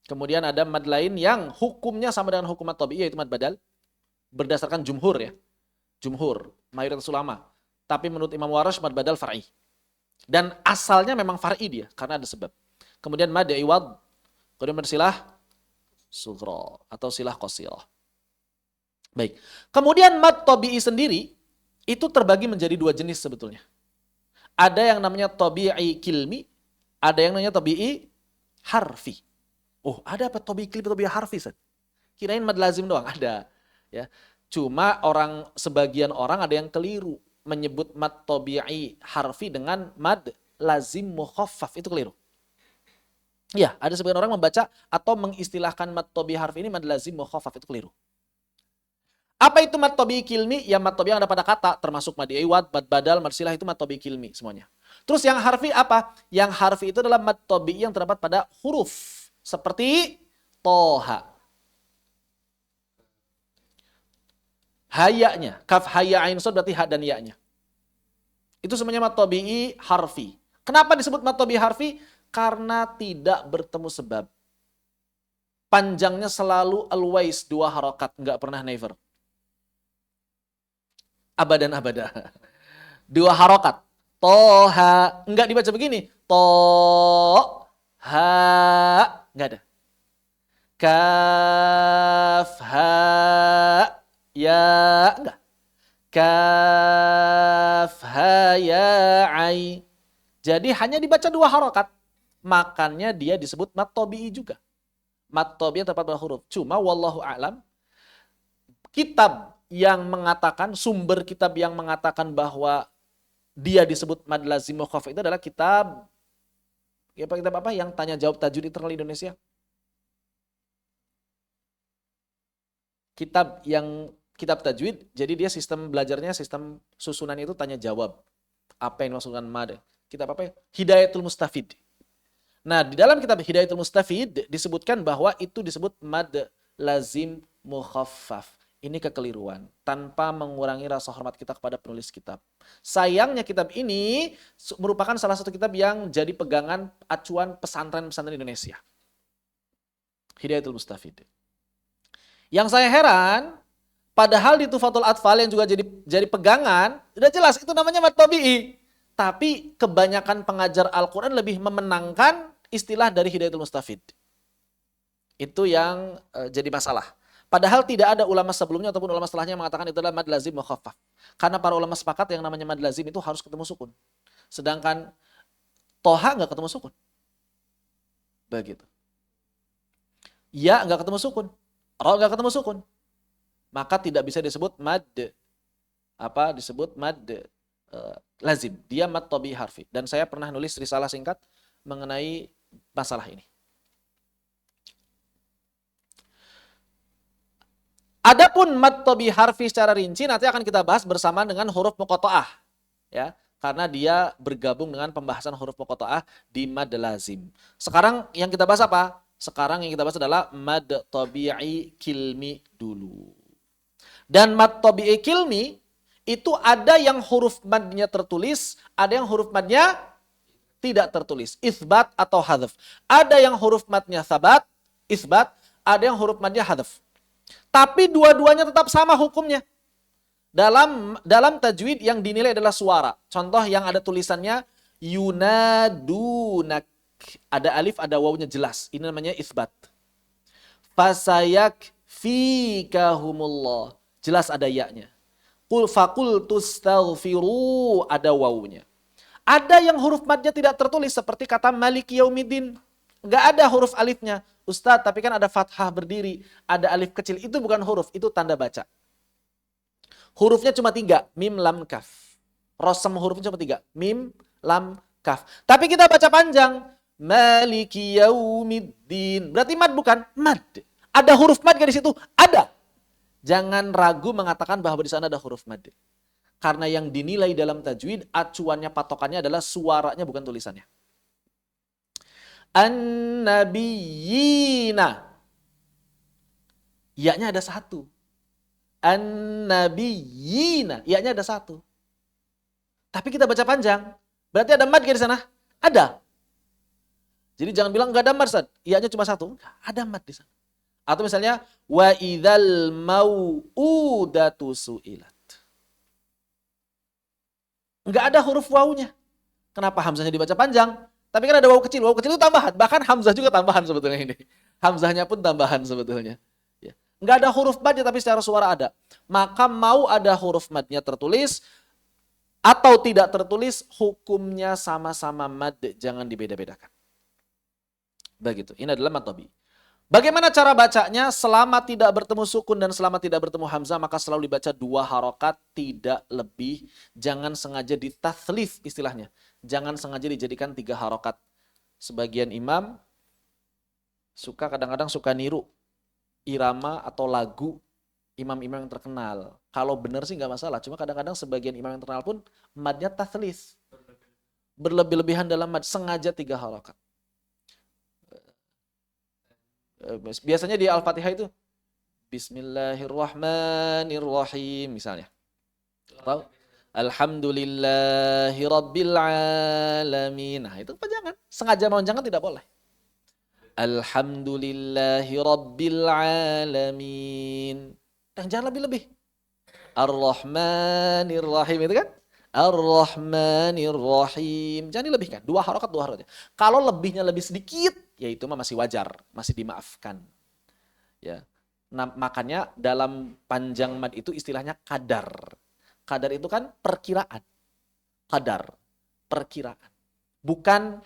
Kemudian ada mad lain yang hukumnya sama dengan hukum mad tabi'i, yaitu mad badal. Berdasarkan jumhur ya. Jumhur, mayoritas ulama. Tapi menurut Imam Warash, mad badal far'i. Dan asalnya memang far'i dia, karena ada sebab. Kemudian mad iwad. Kemudian mad silah sughra atau silah qasirah. Baik. Kemudian mad tabi'i sendiri, itu terbagi menjadi dua jenis sebetulnya. Ada yang namanya tabi'i kilmi, ada yang namanya tabi'i harfi. Oh, ada apa tabi'i kilmi, tabi'i harfi? Kirain mad lazim doang, ada. Ya. Cuma sebagian orang ada yang keliru menyebut mad tabi'i harfi dengan mad lazim mukhaffaf, itu keliru. Ya, ada sebagian orang membaca atau mengistilahkan mad tabi'i harfi ini mad lazim mukhaffaf, itu keliru. Apa itu mad tabi'i kilmi? Ya mad tabi'i yang ada pada kata, termasuk mad iwad, mad badal, mad silah, itu mad tabi'i kilmi semuanya. Terus yang harfi apa? Yang harfi itu adalah mad tabi'i yang terdapat pada huruf. Seperti toha. Hayanya, kaf haya ain sod berarti ha dan ya-nya. Itu semuanya mad tabi'i harfi. Kenapa disebut mad tabi'i harfi? Karena tidak bertemu sebab. Panjangnya selalu always 2 harokat, enggak pernah never. Abadan abada. 2 harokat. Toha, enggak dibaca begini. Toha, enggak ada. Kaf ha ya, enggak. Kaf ha ya ai. Jadi hanya dibaca 2 harokat. Makanya dia disebut mad tabi'i juga. Mad tabi'i tepat pada huruf. Cuma wallahu a'lam, kitab yang mengatakan, sumber kitab yang mengatakan bahwa dia disebut mad lazim mukhaffaf itu adalah kitab apa yang tanya jawab tajwid internal Indonesia. Kitab tajwid, jadi dia sistem belajarnya, sistem susunan itu tanya jawab. Apa yang dimaksudkan mad? Kitab apa ya? Hidayatul Mustafid. Nah, di dalam kitab Hidayatul Mustafid disebutkan bahwa itu disebut mad lazim mukhaffaf. Ini kekeliruan, tanpa mengurangi rasa hormat kita kepada penulis kitab. Sayangnya kitab ini merupakan salah satu kitab yang jadi pegangan acuan pesantren-pesantren Indonesia. Hidayatul Mustafid. Yang saya heran, padahal di Tufatul Atfal yang juga jadi pegangan, udah jelas itu namanya mad tabi'i. Tapi kebanyakan pengajar Al-Quran lebih memenangkan istilah dari Hidayatul Mustafid. Itu yang jadi masalah. Padahal tidak ada ulama sebelumnya ataupun ulama setelahnya yang mengatakan itu adalah mad lazim mukhaffaf. Karena para ulama sepakat yang namanya mad lazim itu harus ketemu sukun. Sedangkan toha nggak ketemu sukun. Begitu. Ya nggak ketemu sukun. Ro nggak ketemu sukun. Maka tidak bisa disebut mad lazim. Dia mad tabi'i harfi. Dan saya pernah nulis risalah singkat mengenai masalah ini. Adapun mad tabi'i harfi secara rinci nanti akan kita bahas bersama dengan huruf muqatta'ah, ya, karena dia bergabung dengan pembahasan huruf muqatta'ah di mad lazim. Sekarang yang kita bahas apa? Sekarang yang kita bahas adalah mad tabi'i kilmi dulu. Dan mad tabi'i kilmi itu ada yang huruf madnya tertulis, ada yang huruf madnya tidak tertulis, itsbat atau hadzf. Ada yang huruf madnya tsabat, itsbat, ada yang huruf madnya hadzf. Tapi dua-duanya tetap sama hukumnya. Dalam tajwid yang dinilai adalah suara. Contoh yang ada tulisannya yunadunak. Ada alif, ada wawunya jelas. Ini namanya itsbat. Fasayakfikahumullah. Jelas ada ya-nya. Qul fakultustaghfiru, ada wawunya. Ada yang huruf madnya tidak tertulis seperti kata Maliki Yaumiddin. Enggak ada huruf alifnya. Ustadz, tapi kan ada fathah berdiri, ada alif kecil. Itu bukan huruf, itu tanda baca. Hurufnya cuma 3, mim, lam, kaf. Rosem hurufnya cuma 3, mim, lam, kaf. Tapi kita baca panjang. Maliki yaumiddin. Berarti mad bukan? Mad. Ada huruf mad gak di situ? Ada. Jangan ragu mengatakan bahwa di sana ada huruf mad. Karena yang dinilai dalam tajwid, acuannya, patokannya adalah suaranya bukan tulisannya. An-nabiyina. Ya-nya ada satu. An-nabiyina. Ya-nya ada satu. Tapi kita baca panjang. Berarti ada mad gak di sana? Ada. Jadi jangan bilang enggak ada mad, Ustaz. Iya-nya cuma satu. Enggak, ada mad di sana. Atau misalnya wa idzal mau'udatu su'ilat. Enggak ada huruf wawunya. Kenapa hamzahnya dibaca panjang? Tapi kan ada wawu kecil. Wawu kecil itu tambahan. Bahkan hamzah juga tambahan sebetulnya ini. Hamzahnya pun tambahan sebetulnya. Ya. Enggak ada huruf madnya tapi secara suara ada. Maka mau ada huruf madnya tertulis atau tidak tertulis, hukumnya sama-sama mad, jangan dibeda-bedakan. Begitu. Ini adalah mad tabii. Bagaimana cara bacanya? Selama tidak bertemu sukun dan selama tidak bertemu hamzah, maka selalu dibaca 2 harokat, tidak lebih. Jangan sengaja ditathlif istilahnya. Jangan sengaja dijadikan 3 harokat. Sebagian imam kadang-kadang suka niru irama atau lagu imam-imam yang terkenal. Kalau benar sih nggak masalah. Cuma kadang-kadang sebagian imam yang terkenal pun madnya tathlif. Berlebih-lebihan dalam mad. Sengaja 3 harokat. Biasanya di Al-Fatihah itu Bismillahirrahmanirrahim misalnya. Atau Alhamdulillahirabbil alamin. Nah, itu jangan. Sengaja jangan tidak boleh. Alhamdulillahirabbil alamin. Dan jangan lebih-lebih. Ar-Rahmanir-Rahim itu kan? Ar-Rahmanir-Rahim. Jangan dilebihkan. 2 harokat. Kalau lebihnya lebih sedikit, ya itu masih wajar, masih dimaafkan. Ya. Nah, makanya dalam panjang mad itu istilahnya qadar. Qadar itu kan perkiraan. Qadar, perkiraan. Bukan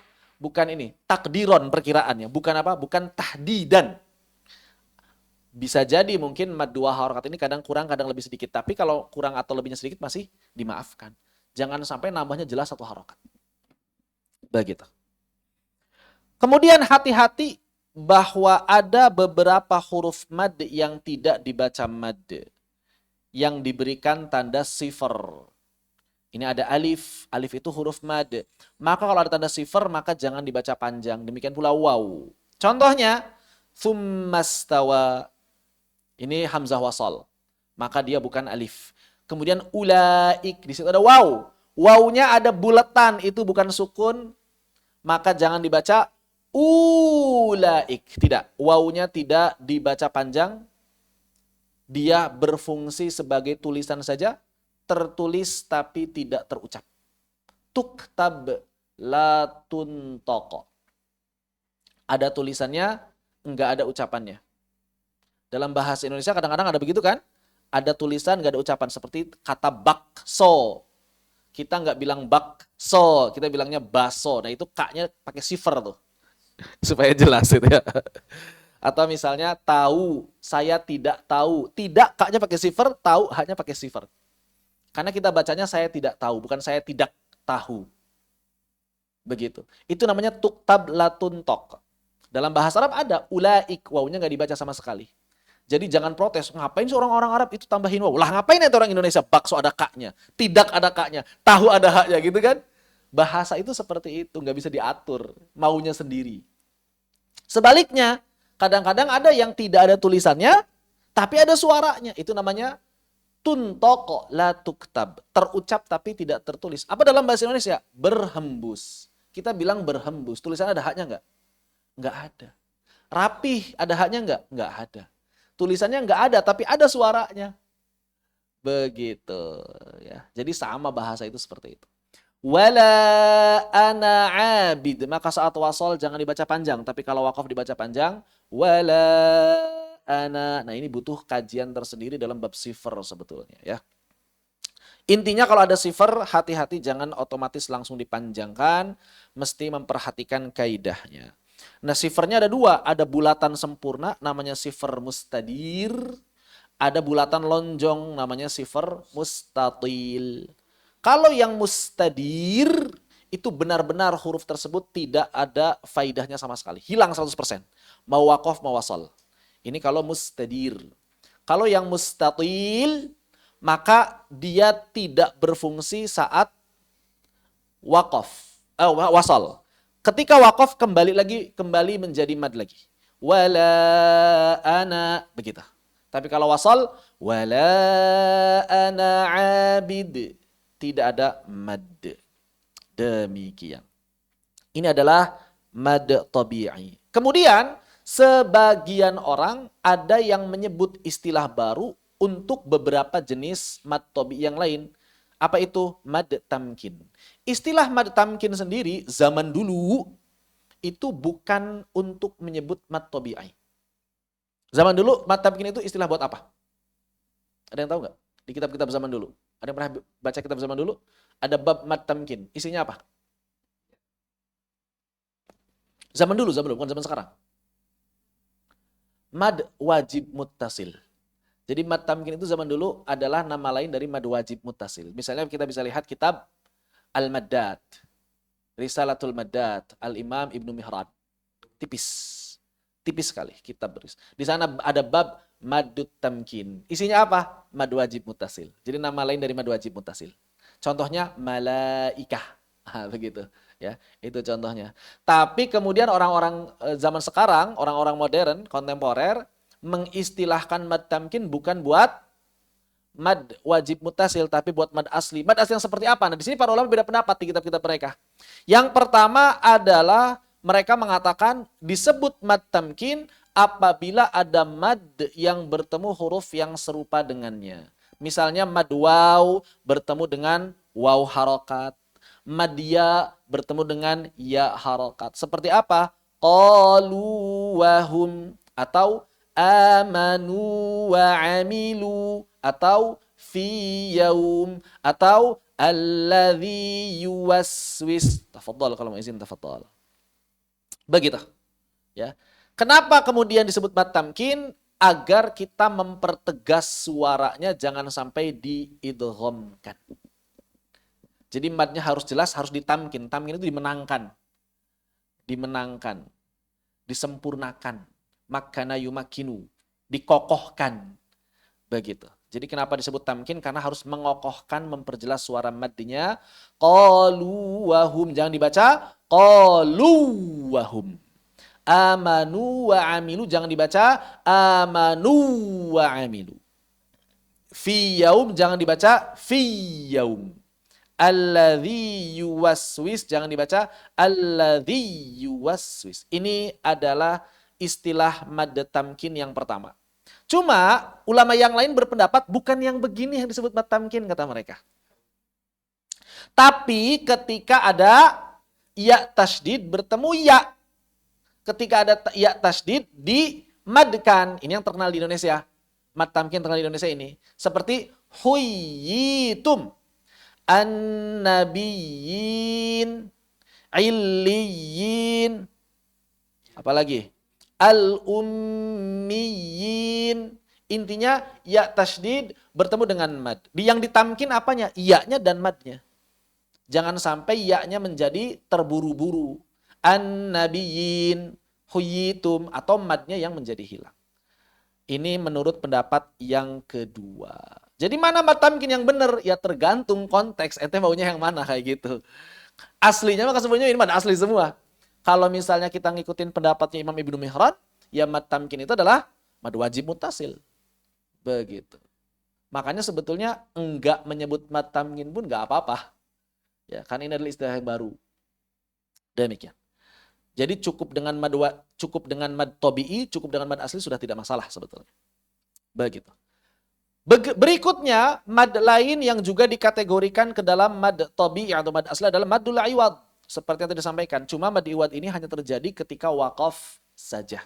ini, takdiron perkiraannya. Bukan apa? Bukan tahdidan. Bisa jadi mungkin mad 2 harokat ini kadang kurang, kadang lebih sedikit. Tapi kalau kurang atau lebihnya sedikit masih dimaafkan. Jangan sampai nambahnya jelas 1 harokat. Begitu. Kemudian hati-hati bahwa ada beberapa huruf mad yang tidak dibaca mad. Yang diberikan tanda sifar. Ini ada alif. Alif itu huruf mad. Maka kalau ada tanda sifar maka jangan dibaca panjang. Demikian pula waw. Contohnya, tsummastawa. Ini hamzah wasal. Maka dia bukan alif. Kemudian ulaik. Di situ ada waw. Wawnya ada bulatan. Itu bukan sukun. Maka jangan dibaca ulaik. Tidak. Wawnya tidak dibaca panjang. Dia berfungsi sebagai tulisan saja. Tertulis tapi tidak terucap. Tuktab la tuntoko. Ada tulisannya, enggak ada ucapannya. Dalam bahasa Indonesia kadang-kadang ada begitu kan? Ada tulisan, enggak ada ucapan. Seperti kata bakso. Kita enggak bilang bakso, kita bilangnya baso. Nah itu kaknya pakai sifar tuh. Supaya jelas itu ya. Atau misalnya tahu, saya tidak tahu. Tidak kaknya pakai sifar, tahu hanya pakai sifar. Karena kita bacanya saya tidak tahu, bukan saya tidak tahu. Begitu. Itu namanya tuktab latuntok. Dalam bahasa Arab ada ulaik, wawunya nggak dibaca sama sekali. Jadi jangan protes, ngapain sih orang-orang Arab itu tambahin waw? Lah ngapain itu orang Indonesia? Bakso ada kaknya, tidak ada kaknya, tahu ada haknya gitu kan? Bahasa itu seperti itu, nggak bisa diatur, maunya sendiri. Sebaliknya, kadang-kadang ada yang tidak ada tulisannya, tapi ada suaranya. Itu namanya tuntoko la tuktab. Terucap tapi tidak tertulis. Apa dalam bahasa Indonesia? Berhembus. Kita bilang berhembus. Tulisan ada haknya nggak? Nggak ada. Rapih, ada haknya nggak? Nggak ada. Tulisannya nggak ada, tapi ada suaranya. Begitu. Ya. Jadi sama bahasa itu seperti itu. Wala ana abid. Maka saat wasol jangan dibaca panjang. Tapi kalau wakaf dibaca panjang. Wala ana. Nah ini butuh kajian tersendiri dalam bab sifar sebetulnya ya. Intinya kalau ada sifar, hati-hati jangan otomatis langsung dipanjangkan. Mesti memperhatikan kaidahnya. Nah sifarnya ada 2. Ada bulatan sempurna namanya sifar mustadir. Ada bulatan lonjong namanya sifar mustatil. Kalau yang mustadir itu benar-benar huruf tersebut tidak ada faidahnya sama sekali. Hilang 100%. Mau waqaf, mau wasal. Ini kalau mustadir. Kalau yang mustatil, maka dia tidak berfungsi saat wasal. Ketika waqaf kembali menjadi mad lagi. Wala ana, begitu. Tapi kalau wasal, wala ana abid, tidak ada mad. Demikian. Ini adalah mad tabi'i. Kemudian sebagian orang ada yang menyebut istilah baru untuk beberapa jenis mad tabi'i yang lain. Apa itu? Mad tamkin. Istilah mad tamkin sendiri zaman dulu itu bukan untuk menyebut mad tabi'i. Zaman dulu mad tamkin itu istilah buat apa? Ada yang tahu nggak? Di kitab-kitab zaman dulu. Ada yang pernah baca kitab zaman dulu? Ada bab mad tamkin. Isinya apa? Zaman dulu, bukan zaman sekarang. Mad wajib muttasil. Jadi mad tamkin itu zaman dulu adalah nama lain dari mad wajib muttasil. Misalnya kita bisa lihat kitab Al-Maddat, Risalatul Maddat, Al-Imam Ibnu Mihrad. Tipis sekali kitab beris. Di sana ada bab madut tamkin. Isinya apa? Mad wajib muttasil. Jadi nama lain dari mad wajib muttasil. Contohnya malaikah, begitu ya, itu contohnya. Tapi kemudian orang-orang zaman sekarang, orang-orang modern, kontemporer, mengistilahkan mad tamkin bukan buat mad wajib muttasil, tapi buat mad asli. Mad asli yang seperti apa? Nah, di sini para ulama beda pendapat di kitab-kitab mereka. Yang pertama adalah mereka mengatakan disebut mad tamkin apabila ada mad yang bertemu huruf yang serupa dengannya. Misalnya mad waw bertemu dengan waw harokat. Mad ya bertemu dengan ya harokat. Seperti apa? Qalu wahum, atau amanu wa amilu, atau fi yaum, atau alladhi yuwaswis. Tafadhal kalau mau izin, tafadhal. Begitu. Ya. Kenapa kemudian disebut mad tamkin? Agar kita mempertegas suaranya jangan sampai diidghamkan. Jadi madnya harus jelas, harus ditamkin. Tamkin itu dimenangkan. Disempurnakan. Makana yumakinu. Dikokohkan. Begitu. Jadi kenapa disebut tamkin? Karena harus mengokohkan, memperjelas suara madnya. Qalu wahum. Jangan dibaca qalu wahum. Amanu wa amilu, jangan dibaca amanu wa amilu. Fi yaum, jangan dibaca fi yaum. Alladhi yuwaswis, jangan dibaca alladhi yuwaswis. Ini adalah istilah mad tamkin yang pertama. Cuma ulama yang lain berpendapat bukan yang begini yang disebut mad tamkin, kata mereka. Tapi ketika ada ya tasydid bertemu ya, ketika ada ya tasydid dimadkan. Ini yang terkenal di Indonesia. Mad tamkin terkenal di Indonesia ini. Seperti huyitum, an-nabiyyin, illiyin, apalagi al-ummiyin. Intinya ya tasydid bertemu dengan mad. Yang ditamkin apanya? Ya-nya dan madnya. Jangan sampai ya-nya menjadi terburu-buru. An-nabiyyin, huyitum, atau madnya yang menjadi hilang. Ini menurut pendapat yang kedua. Jadi mana mad tamkin yang benar? Ya tergantung konteks. Ente maunya yang mana kayak gitu. Aslinya maka semuanya ini mad asli semua. Kalau misalnya kita ngikutin pendapatnya Imam Ibnu Mihrad, ya mad tamkin itu adalah mad wajib muttasil. Begitu. Makanya sebetulnya enggak menyebut mad tamkin pun enggak apa-apa. Ya, kan ini adalah istilah yang baru. Demikian. Jadi cukup dengan mad tabi'i, cukup dengan mad asli sudah tidak masalah sebetulnya. Begitu. Berikutnya, mad lain yang juga dikategorikan ke dalam mad tabi'i atau mad asli adalah madul iwad. Seperti yang tadi disampaikan. Cuma mad iwad ini hanya terjadi ketika waqaf saja.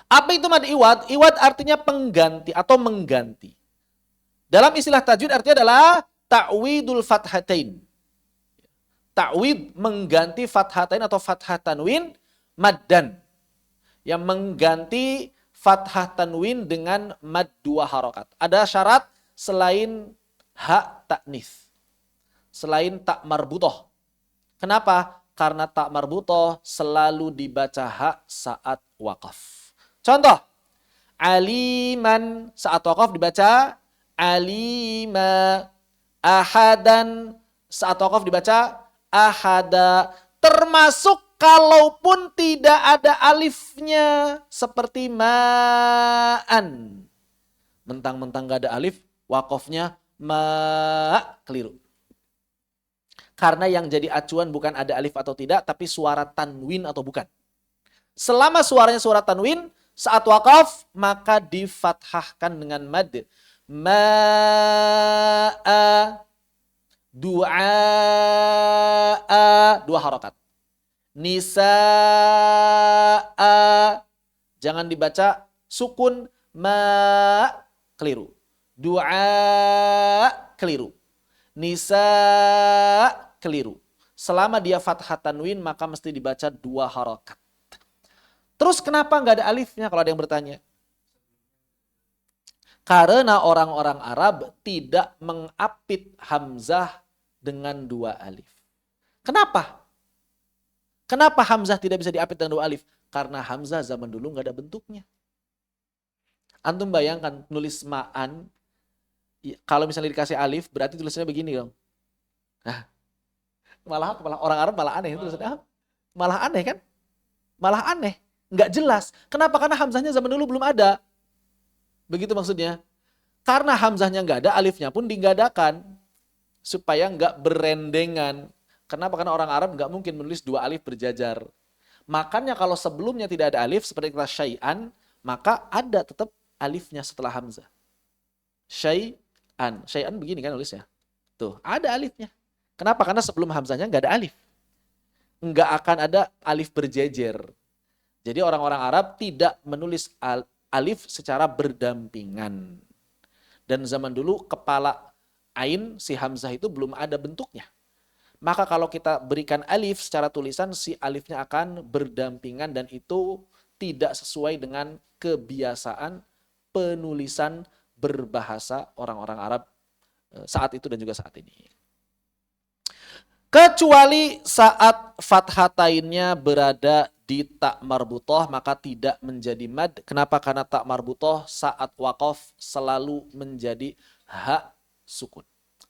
Apa itu mad iwad? Iwad artinya pengganti atau mengganti. Dalam istilah tajwid artinya adalah ta'widul fathatain. Ta'wid mengganti fathatain atau fathah tanwin maddan. Yang mengganti fathah tanwin dengan mad dua harokat. Ada syarat selain hak ta'nits. selain tak marbutoh. Kenapa? Karena tak marbutoh selalu dibaca ha saat wakaf. Contoh, aliman saat wakaf dibaca alima, ahadan saat wakaf dibaca ahada, termasuk kalaupun tidak ada alifnya seperti ma'an. Mentang-mentang gak ada alif, wakafnya ma, keliru. Karena yang jadi acuan bukan ada alif atau tidak, tapi suara tanwin atau bukan. Selama suaranya suara tanwin, saat wakaf maka difathahkan dengan mad. Ma'a, du'a, 2 harokat. Nisa'a, jangan dibaca sukun, ma, keliru. Du'a, keliru. Nisa, keliru. Selama dia fathah tanwin maka mesti dibaca 2 harokat. Terus kenapa nggak ada alifnya kalau ada yang bertanya? Karena orang-orang Arab tidak mengapit hamzah dengan 2 alif. Kenapa? Kenapa hamzah tidak bisa diapit dengan 2 alif? Karena hamzah zaman dulu nggak ada bentuknya. Antum bayangkan nulis ma'an, kalau misalnya dikasih alif, berarti tulisannya begini dong. Nah, malah orang Arab malah aneh tulisannya. Malah aneh kan? Malah aneh. Nggak jelas. Kenapa? Karena hamzahnya zaman dulu belum ada. Begitu maksudnya. Karena hamzahnya nggak ada, alifnya pun digadahkan. Supaya nggak berendengan. Kenapa? Karena orang Arab nggak mungkin menulis 2 alif berjajar. Makanya kalau sebelumnya tidak ada alif, seperti kata syai'an, maka ada tetap alifnya setelah hamzah. Syai'an begini kan nulisnya. Tuh, ada alifnya. Kenapa? Karena sebelum hamzahnya nggak ada alif. Nggak akan ada alif berjejer. Jadi orang-orang Arab tidak menulis alif secara berdampingan. Dan zaman dulu kepala ain si hamzah itu belum ada bentuknya. Maka kalau kita berikan alif secara tulisan, si alifnya akan berdampingan dan itu tidak sesuai dengan kebiasaan penulisan berbahasa orang-orang Arab saat itu dan juga saat ini. Kecuali saat fathatainnya berada di tak marbutoh maka tidak menjadi mad. Kenapa? Karena tak marbutoh saat waqaf selalu menjadi ha sukun.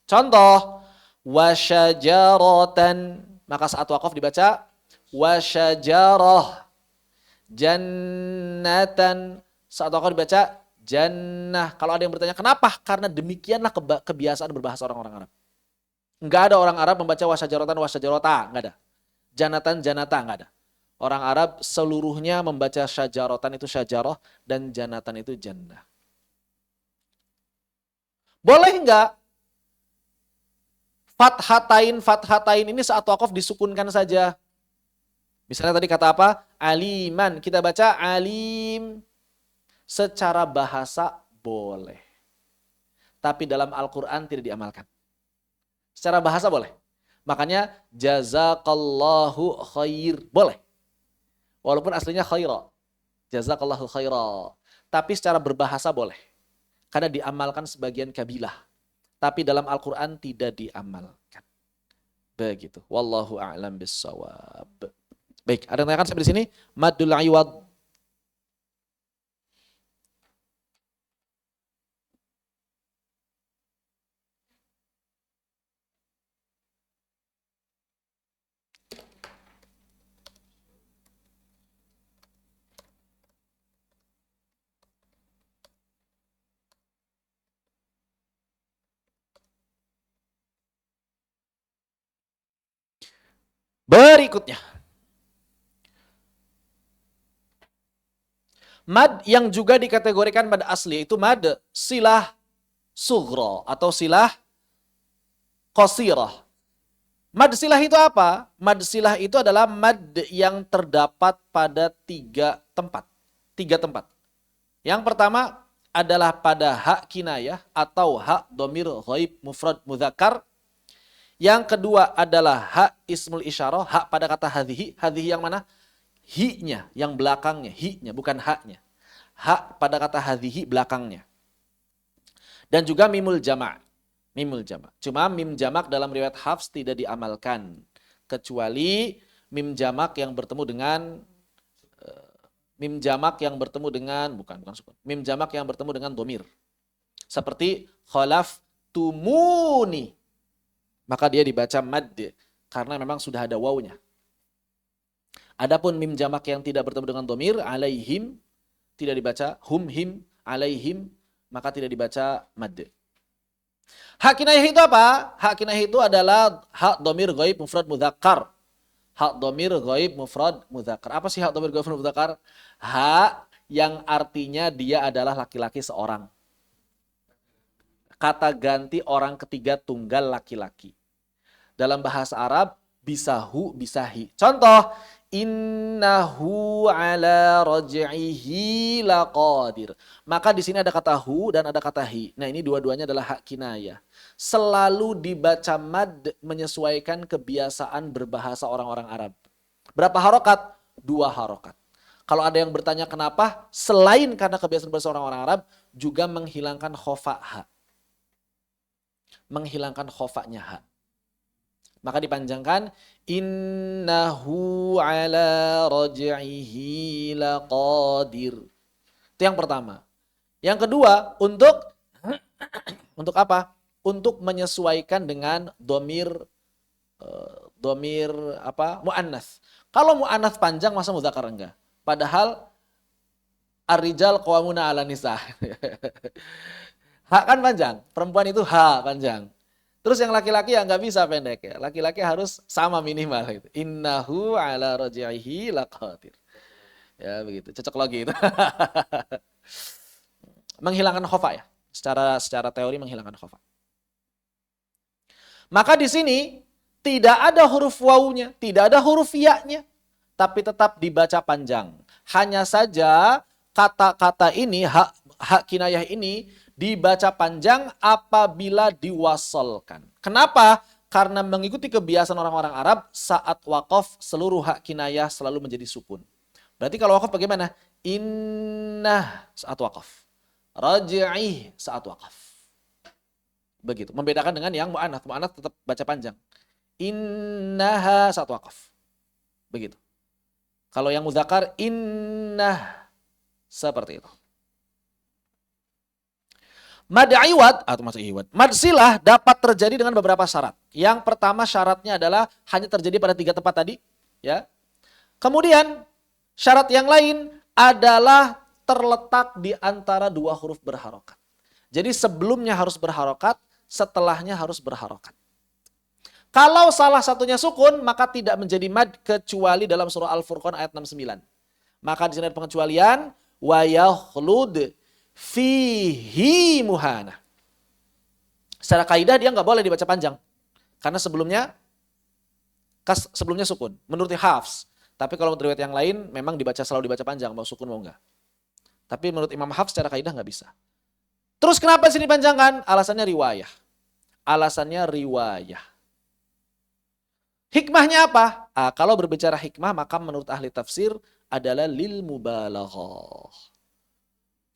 Contoh, wasyajaratan, maka saat waqaf dibaca wasyajarah. Jannatan, saat waqaf dibaca jannah. Kalau ada yang bertanya kenapa? Karena demikianlah kebiasaan berbahasa orang-orang Arab. Enggak ada orang Arab membaca wasyajaratan wasyajarota, enggak ada. Janatan janata, enggak ada. Orang Arab seluruhnya membaca syajaratan itu syajarah dan janatan itu jannah. Boleh enggak fathatain ini saat waqaf disukunkan saja? Misalnya tadi kata apa? Aliman, kita baca alim. Secara bahasa boleh. Tapi dalam Al-Quran tidak diamalkan. Secara bahasa boleh. Makanya jazakallahu khair. Boleh. Walaupun aslinya khaira. Jazakallahu khaira. Tapi secara berbahasa boleh. Karena diamalkan sebagian kabilah. Tapi dalam Al-Quran tidak diamalkan. Begitu. Wallahu a'lam bissawab. Baik, ada yang tanyakan sampai di sini? Maddul iwad. Berikutnya. Mad yang juga dikategorikan mad asli itu mad silah sughra atau silah qasirah. Mad silah itu apa? Mad silah itu adalah mad yang terdapat pada 3 tempat. 3 tempat. Yang pertama adalah pada hak kinayah atau hak dhamir ghaib mufrad mudzakkar. Yang kedua adalah hak ismul isyarah, hak pada kata hadhihi. Hadhihi yang mana? Hi-nya, yang belakangnya. Hi-nya, bukan haknya. Hak pada kata hadhihi belakangnya. Dan juga mimul jama'. Mimul jamak. Cuma mim jamak dalam riwayat Hafs tidak diamalkan. Kecuali mim jamak yang bertemu dengan bukan sukun. Mim jamak yang bertemu dengan domir. Seperti khalaf tumuni. Maka dia dibaca mad karena memang sudah ada wawunya. Adapun mim jamak yang tidak bertemu dengan domir, alaihim, tidak dibaca hum him, alaihim, maka tidak dibaca mad. Hak kinayah itu apa? Hak kinayah itu adalah hak domir ghaib mufrad mudzakkar. Hak domir ghaib mufrad mudzakkar. Apa sih hak domir ghaib mufrad mudzakkar? Hak yang artinya dia adalah laki-laki seorang. Kata ganti orang ketiga tunggal laki-laki. Dalam bahasa Arab bisa hu, bisa hi. Contoh, innahu ala raj'ihi laqadir. Maka di sini ada kata hu dan ada kata hi. Nah, ini dua-duanya adalah hak kinayah. Selalu dibaca mad menyesuaikan kebiasaan berbahasa orang-orang Arab. Berapa harokat? 2 harokat. Kalau ada yang bertanya kenapa, selain karena kebiasaan berbahasa orang-orang Arab, juga menghilangkan khofa ha. Menghilangkan khofanya ha. Maka dipanjangkan innahu ala raj'ihi laqadir. Itu yang pertama. Yang kedua, untuk apa? Untuk menyesuaikan dengan domir muannats. Kalau muannats panjang masa mudzakkar enggak? Padahal ar-rijal qawwamuna 'ala nisa. Ha kan panjang, perempuan itu ha panjang. Terus yang laki-laki ya nggak bisa pendek ya. Laki-laki harus sama minimal itu. Innahu ala raj'ihi laqadir. Ya begitu. Cocok lagi itu. Menghilangkan khofa ya. Secara teori menghilangkan khofa. Maka di sini tidak ada huruf wawunya, tidak ada huruf ya-nya, tapi tetap dibaca panjang. Hanya saja kata-kata ini, hak kinayah ini dibaca panjang apabila diwasolkan. Kenapa? Karena mengikuti kebiasaan orang-orang Arab, saat wakaf seluruh hak kinayah selalu menjadi sukun. Berarti kalau wakaf bagaimana? Innah saat wakaf. Raj'ih saat wakaf. Begitu. Membedakan dengan yang mu'anats. Mu'anats tetap baca panjang. Innaha saat wakaf. Begitu. Kalau yang mudzakkar, innah. Seperti itu. Mad iwad atau mad iwad. Mad silah dapat terjadi dengan beberapa syarat. Yang pertama syaratnya adalah hanya terjadi pada 3 tempat tadi, ya. Kemudian syarat yang lain adalah terletak di antara 2 huruf berharokat. Jadi sebelumnya harus berharokat, setelahnya harus berharokat. Kalau salah satunya sukun, maka tidak menjadi mad kecuali dalam surah Al-Furqan ayat 69. Maka di sini ada pengecualian wa yakhlud fihi muhana. Secara kaidah dia nggak boleh dibaca panjang. Karena sebelumnya sukun. Menurut Hafs. Tapi kalau menurut riwayat yang lain memang selalu dibaca panjang. Mau sukun mau enggak. Tapi menurut Imam Hafs secara kaidah nggak bisa. Terus kenapa sini panjangkan? Alasannya riwayah. Hikmahnya apa? Kalau berbicara hikmah maka menurut ahli tafsir adalah lil mubalaghah.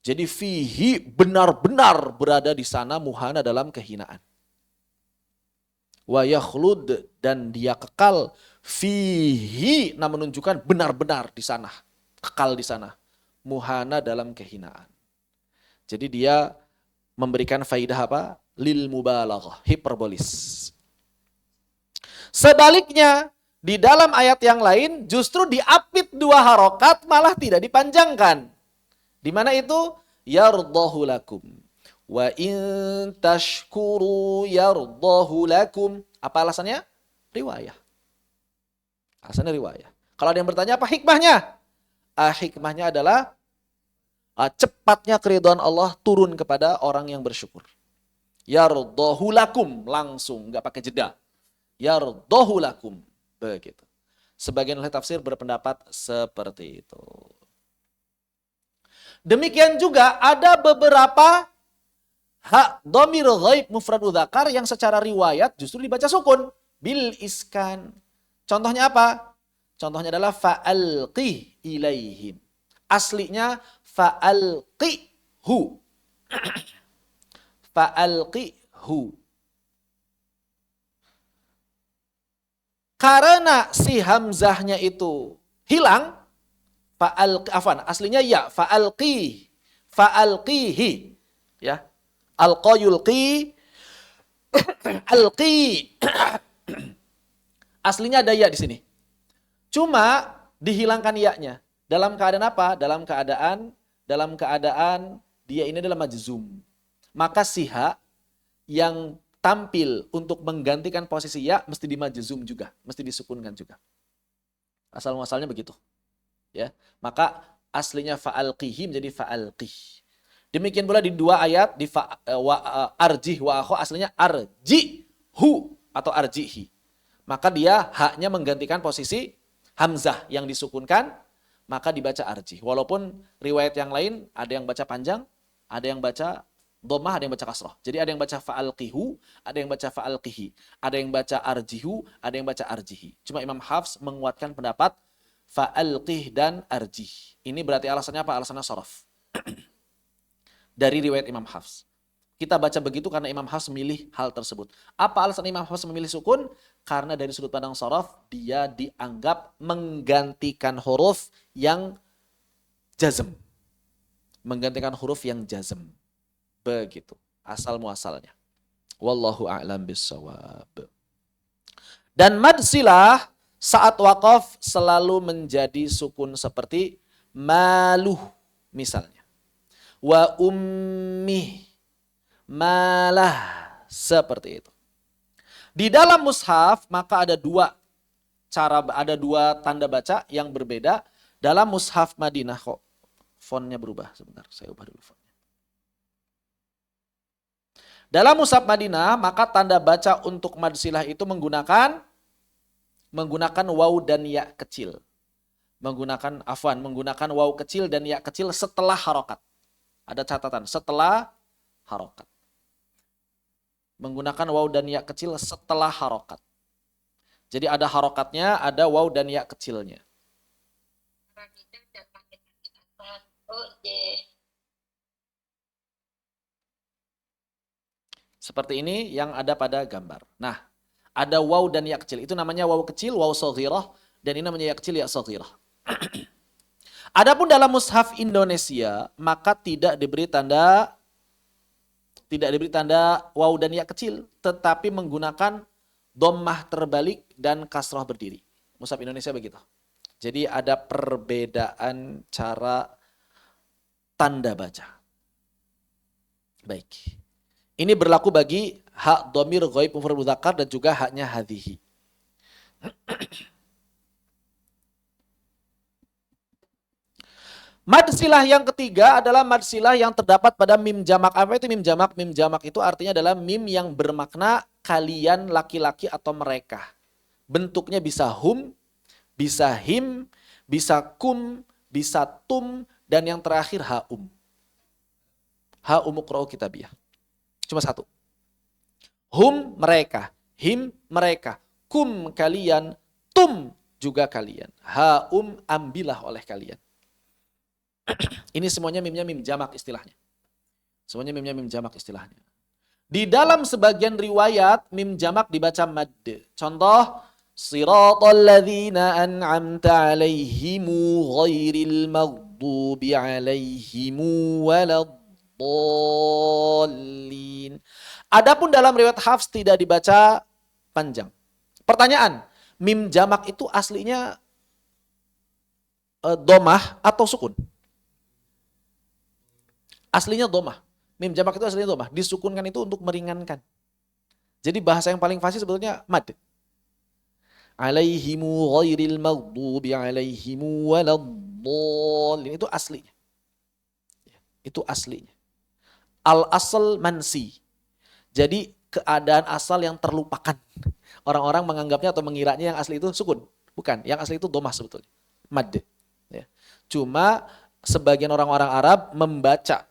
Jadi fihi benar-benar berada di sana muhana dalam kehinaan. Wa yakhlud dan dia kekal fihi menunjukkan benar-benar di sana, kekal di sana. Muhana dalam kehinaan. Jadi dia memberikan faidah apa? Lil mubalaghah, hiperbolis. Sebaliknya, di dalam ayat yang lain justru diapit 2 harokat malah tidak dipanjangkan. Di mana itu? Yardahu lakum. Wa in tashkuru yardahu lakum. Apa alasannya? Riwayah. Alasannya riwayah. Kalau ada yang bertanya apa hikmahnya? Hikmahnya adalah cepatnya keridhaan Allah turun kepada orang yang bersyukur. Yardahu lakum. Langsung, nggak pakai jeda. Yardahu lakum. Begitu. Sebagian ahli tafsir berpendapat seperti itu. Demikian juga ada beberapa hak dhamir ghaib mufrad mudzakkar yang secara riwayat justru dibaca sukun bil iskan. Contohnya apa? Contohnya adalah fa'alqi ilaihim. Aslinya fa'alqihu. Fa'alqihu. Karena si hamzahnya itu hilang, aslinya ya, fa'alqihi. Ya. Alqa yulqi, alqi. Aslinya ada ya di sini. Cuma dihilangkan ya-nya. Dalam keadaan apa? Dalam keadaan dia ini adalah majzum. Maka siha yang tampil untuk menggantikan posisi ya mesti dimajzum juga, mesti disukunkan juga. Asal muasalnya begitu. Ya. Maka aslinya fa'alqihi menjadi fa'alqih. Demikian pula di dua ayat di arjih wa akho aslinya arjihu atau arjihi. Maka dia haknya menggantikan posisi hamzah yang disukunkan, maka dibaca arjih. Walaupun riwayat yang lain ada yang baca panjang, ada yang baca dhammah, ada yang baca kasrah. Jadi ada yang baca fa'alqihu, ada yang baca fa'alqihi, ada yang baca arjihu, ada yang baca arjihi. Cuma Imam Hafs menguatkan pendapat fa'alqih dan arjih. Ini berarti alasannya apa? Alasannya sharaf. Dari riwayat Imam Hafs. Kita baca begitu karena Imam Hafs memilih hal tersebut. Apa alasan Imam Hafs memilih sukun? Karena dari sudut pandang sharaf, dia dianggap menggantikan huruf yang jazm. Menggantikan huruf yang jazm. Begitu. Asal muasalnya. Wallahu a'lam bissawab. Dan mad silah saat waqaf selalu menjadi sukun seperti maluh misalnya. Wa ummih malah seperti itu. Di dalam mushaf maka ada dua tanda baca yang berbeda dalam mushaf Madinah. Kok fontnya berubah? Sebentar, saya ubah dulu fontnya. Dalam mushaf Madinah maka tanda baca untuk mad silah itu menggunakan waw dan ya kecil. Menggunakan waw kecil dan ya kecil setelah harokat. Ada catatan setelah harokat. Menggunakan waw dan ya kecil setelah harokat. Jadi ada harokatnya, ada waw dan ya kecilnya. Seperti ini yang ada pada gambar. Nah, ada waw dan ya kecil. Itu namanya waw kecil, waw shaghirah, dan ini namanya ya kecil, ya shaghirah. Adapun dalam mushaf Indonesia, maka tidak diberi tanda waw dan ya kecil, tetapi menggunakan dhammah terbalik dan kasrah berdiri. Mushaf Indonesia begitu. Jadi ada perbedaan cara tanda baca. Baik. Ini berlaku bagi hak dhamir ghaib mufrad mudzakkar dan juga haknya hadhihi. Mad silah yang ketiga adalah mad silah yang terdapat pada mim jamak. Apa itu mim jamak? Mim jamak itu artinya adalah mim yang bermakna kalian laki-laki atau mereka. Bentuknya bisa hum, bisa him, bisa kum, bisa tum, dan yang terakhir haum. Haum uqra'u kitabiyah. Cuma satu. Hum mereka, him mereka, kum kalian, tum juga kalian. Haum ambilah oleh kalian. Ini semuanya mimnya mim jamak istilahnya. Semuanya mimnya mim jamak istilahnya. Di dalam sebagian riwayat mim jamak dibaca mad. Contoh siratal ladzina an'amta 'alaihimu ghairil maghdubi 'alaihimu waladdallin. Adapun dalam riwayat Hafs tidak dibaca panjang. Pertanyaan, mim jamak itu aslinya domah atau sukun? Aslinya domah. Mim jamak itu aslinya domah. Disukunkan itu untuk meringankan. Jadi bahasa yang paling fasih sebetulnya mad. Alaihimu ghairil maghdubi alaihimu waladdallin. Itu aslinya. Itu aslinya. Al-asl mansi. Jadi keadaan asal yang terlupakan. Orang-orang menganggapnya atau mengiranya yang asli itu sukun. Bukan. Yang asli itu domah sebetulnya. Mad. Ya. Cuma sebagian orang-orang Arab membaca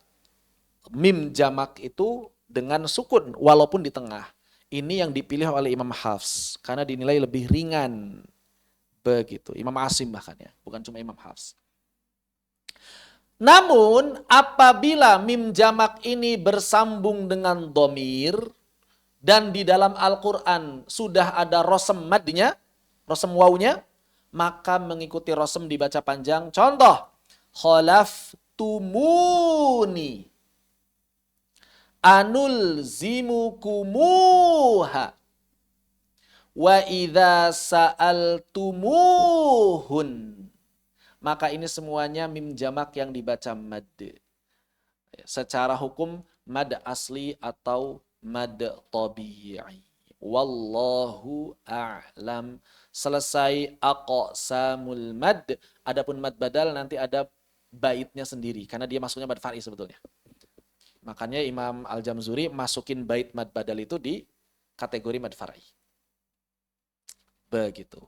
mim jamak itu dengan sukun walaupun di tengah. Ini yang dipilih oleh Imam Hafs karena dinilai lebih ringan. Begitu. Imam Asim bahkan ya, bukan cuma Imam Hafs. Namun apabila mim jamak ini bersambung dengan dhamir dan di dalam Al-Qur'an sudah ada rosem madnya, rosem wawunya, maka mengikuti rosem dibaca panjang. Contoh, khalaftumuni anulzimukumuha wa idza sa'altumuhun. Maka ini semuanya mim jamak yang dibaca mad. Secara hukum mad asli atau mad tabi'i. Wallahu a'lam. Selesai aqsamul mad. Adapun mad badal nanti ada baitnya sendiri karena dia masuknya mad far'i sebetulnya. Makanya Imam Al-Jamzuri masukin bait mad badal itu di kategori mad far'i. Begitu.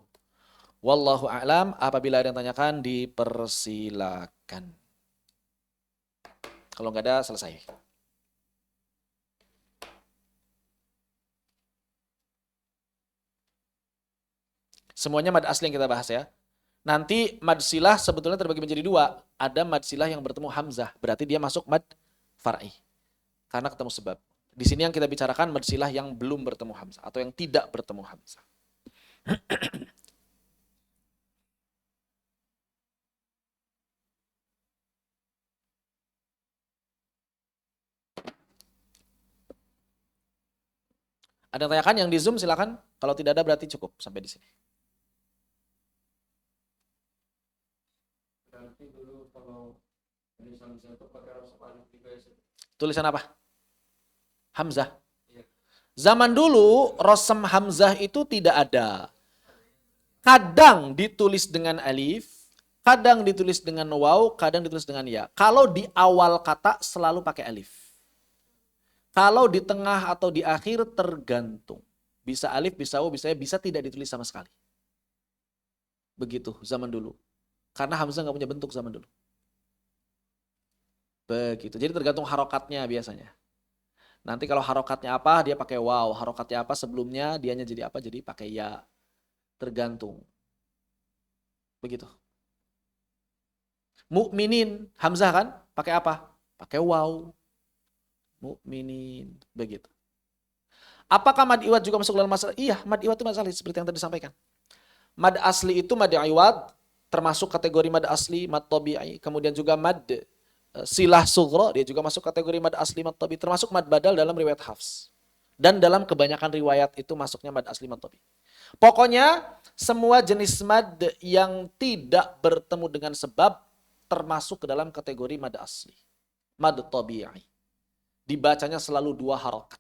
Wallahu a'lam. Apabila ada yang tanyakan, dipersilakan. Kalau nggak ada, selesai. Semuanya mad asli yang kita bahas ya. Nanti mad silah sebetulnya terbagi menjadi dua. Ada mad silah yang bertemu hamzah. Berarti dia masuk mad far'i. Karena ketemu sebab. Di sini yang kita bicarakan mad silah yang belum bertemu hamzah. Atau yang tidak bertemu hamzah. Ada yang tanyakan yang di Zoom silakan. Kalau tidak ada berarti cukup sampai di sini. Tulisan apa? Hamzah. Zaman dulu rosem hamzah itu tidak ada. Kadang ditulis dengan alif, kadang ditulis dengan waw, kadang ditulis dengan ya. Kalau di awal kata selalu pakai alif. Kalau di tengah atau di akhir tergantung. Bisa alif, bisa waw, bisa tidak ditulis sama sekali. Begitu zaman dulu. Karena hamzah nggak punya bentuk zaman dulu. Begitu. Jadi tergantung harokatnya biasanya. Nanti kalau harokatnya apa, dia pakai waw. Harokatnya apa sebelumnya, dianya jadi apa, jadi pakai ya. Tergantung. Begitu. Mukminin, hamzah kan? Pakai apa? Pakai waw. Mukminin. Begitu. Apakah mad iwad juga masuk dalam masalah? Iya, mad iwad itu masalah seperti yang tadi disampaikan. Mad asli itu mad iwad, termasuk kategori mad asli, mad tabi'i. Kemudian juga mad silah sughra, dia juga masuk kategori mad asli mad tabi, termasuk mad badal dalam riwayat Hafs. Dan dalam kebanyakan riwayat itu masuknya mad asli mad tabi. Pokoknya semua jenis mad yang tidak bertemu dengan sebab termasuk ke dalam kategori mad asli. Mad tabi'i. Dibacanya selalu dua harokat.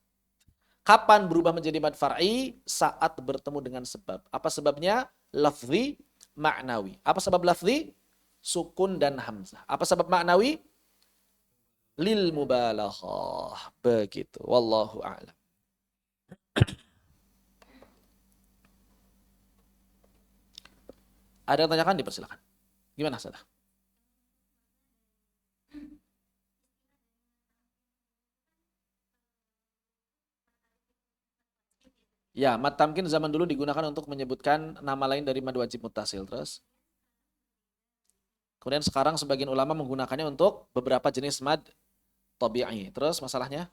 Kapan berubah menjadi mad far'i? Saat bertemu dengan sebab. Apa sebabnya? Lafzi, ma'nawi. Apa sebab lafzi? Sukun dan hamzah. Apa sebab ma'nawi? Lil mubalaghah. Begitu. Wallahu a'lam. Ada yang tanyakan? Dipersilakan. Gimana, Sadah? Ya, mad tamkin zaman dulu digunakan untuk menyebutkan nama lain dari mad wajib muttasil. Terus? Kemudian sekarang sebagian ulama menggunakannya untuk beberapa jenis mad tabi'i. Terus masalahnya?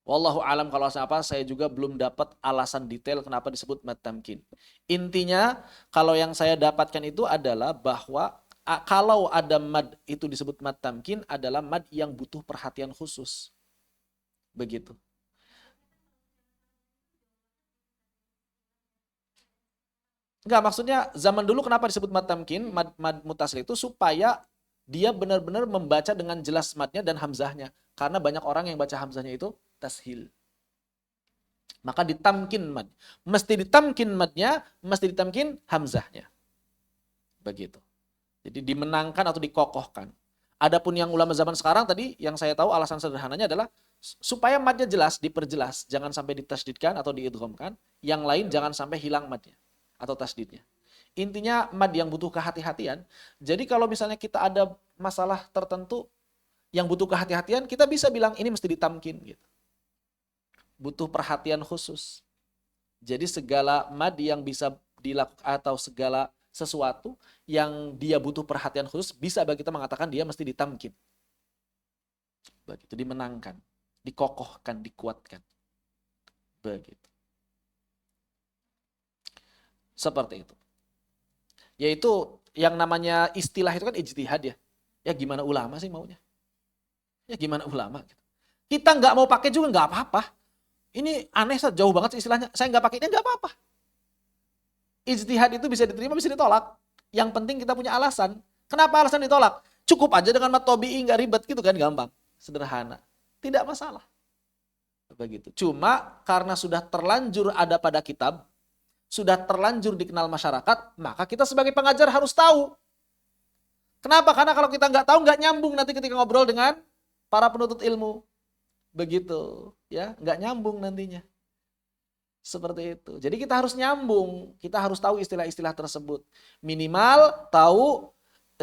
Wallahu alam kalau apa, saya juga belum dapat alasan detail kenapa disebut mad tamkin. Intinya kalau yang saya dapatkan itu adalah bahwa kalau ada mad itu disebut mad tamkin adalah mad yang butuh perhatian khusus. Begitu. Enggak, maksudnya zaman dulu kenapa disebut mad tamkin, mad mutasil itu supaya dia benar-benar membaca dengan jelas madnya dan hamzahnya. Karena banyak orang yang baca hamzahnya itu tashil. Maka ditamkin mad. Mesti ditamkin madnya, mesti ditamkin hamzahnya. Begitu. Jadi dimenangkan atau dikokohkan. Adapun yang ulama zaman sekarang tadi yang saya tahu alasan sederhananya adalah supaya madnya jelas, diperjelas, jangan sampai ditasdidkan atau diidghamkan, yang lain jangan sampai hilang madnya atau tasdidnya. Intinya mad yang butuh kehati-hatian. Jadi kalau misalnya kita ada masalah tertentu yang butuh kehati-hatian, kita bisa bilang ini mesti ditamkin gitu. Butuh perhatian khusus. Jadi segala mad yang bisa dilakukan atau segala sesuatu yang dia butuh perhatian khusus bisa bagi kita mengatakan dia mesti ditamkin. Begitu, dimenangkan, dikokohkan, dikuatkan. Begitu. Seperti itu. Yaitu yang namanya istilah itu kan ijtihad ya. Ya gimana ulama sih maunya? Ya gimana ulama? Kita nggak mau pakai juga nggak apa-apa. Ini aneh, jauh banget sih istilahnya. Saya nggak pakai ini nggak apa-apa. Ijtihad itu bisa diterima, bisa ditolak. Yang penting kita punya alasan. Kenapa alasan ditolak? Cukup aja dengan mat tabi'i, nggak ribet gitu kan, gampang. Sederhana. Tidak masalah. Begitu. Cuma karena sudah terlanjur ada pada kitab, sudah terlanjur dikenal masyarakat, maka kita sebagai pengajar harus tahu. Kenapa? Karena kalau kita nggak tahu, nggak nyambung nanti ketika ngobrol dengan para penuntut ilmu. Begitu. Ya, nggak nyambung nantinya. Seperti itu. Jadi kita harus nyambung. Kita harus tahu istilah-istilah tersebut. Minimal tahu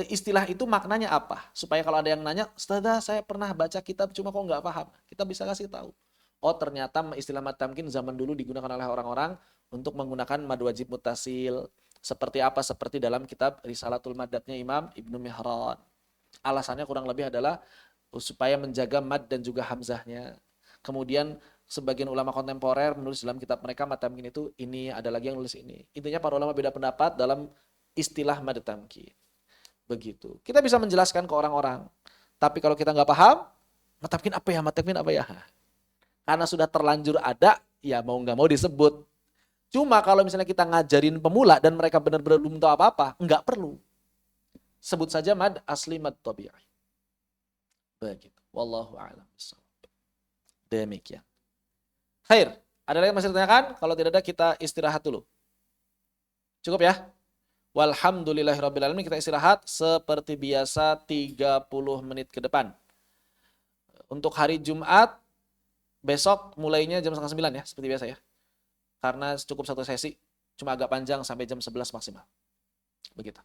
istilah itu maknanya apa. Supaya kalau ada yang nanya, Ustazah saya pernah baca kitab cuma kok nggak paham. Kita bisa kasih tahu. Oh ternyata istilah mad tamkin zaman dulu digunakan oleh orang-orang untuk menggunakan mad wajib muttasil. Seperti apa? Seperti dalam kitab Risalatul Maddatnya Imam Ibnu Mihran. Alasannya kurang lebih adalah supaya menjaga mad dan juga hamzahnya. Kemudian sebagian ulama kontemporer menulis dalam kitab mereka mad tamkin itu ini, ada lagi yang nulis ini. Intinya para ulama beda pendapat dalam istilah mad tamkin. Begitu. Kita bisa menjelaskan ke orang-orang. Tapi kalau kita nggak paham, mad tamkin apa ya? Mad tamkin apa ya? Karena sudah terlanjur ada, ya mau nggak mau disebut. Cuma kalau misalnya kita ngajarin pemula dan mereka benar-benar belum tahu apa-apa, nggak perlu. Sebut saja mad asli, mad tabi'i. Begitu. Wallahu a'lam bishawab. Demikian. Khair. Ada lagi yang masih ditanyakan? Kalau tidak ada, kita istirahat dulu. Cukup ya? Walhamdulillahirrabbilalamin. Kita istirahat seperti biasa 30 menit ke depan. Untuk hari Jumat, besok mulainya jam 8:30 ya, seperti biasa ya. Karena cukup satu sesi, cuma agak panjang sampai jam 11 maksimal. Begitu.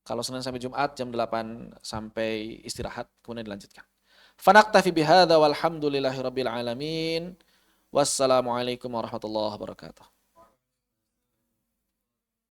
Kalau Senin sampai Jumat, jam 8 sampai istirahat, kemudian dilanjutkan. Fanaktafi bihadza walhamdulillahi rabbil alamin. Wassalamualaikum warahmatullahi wabarakatuh.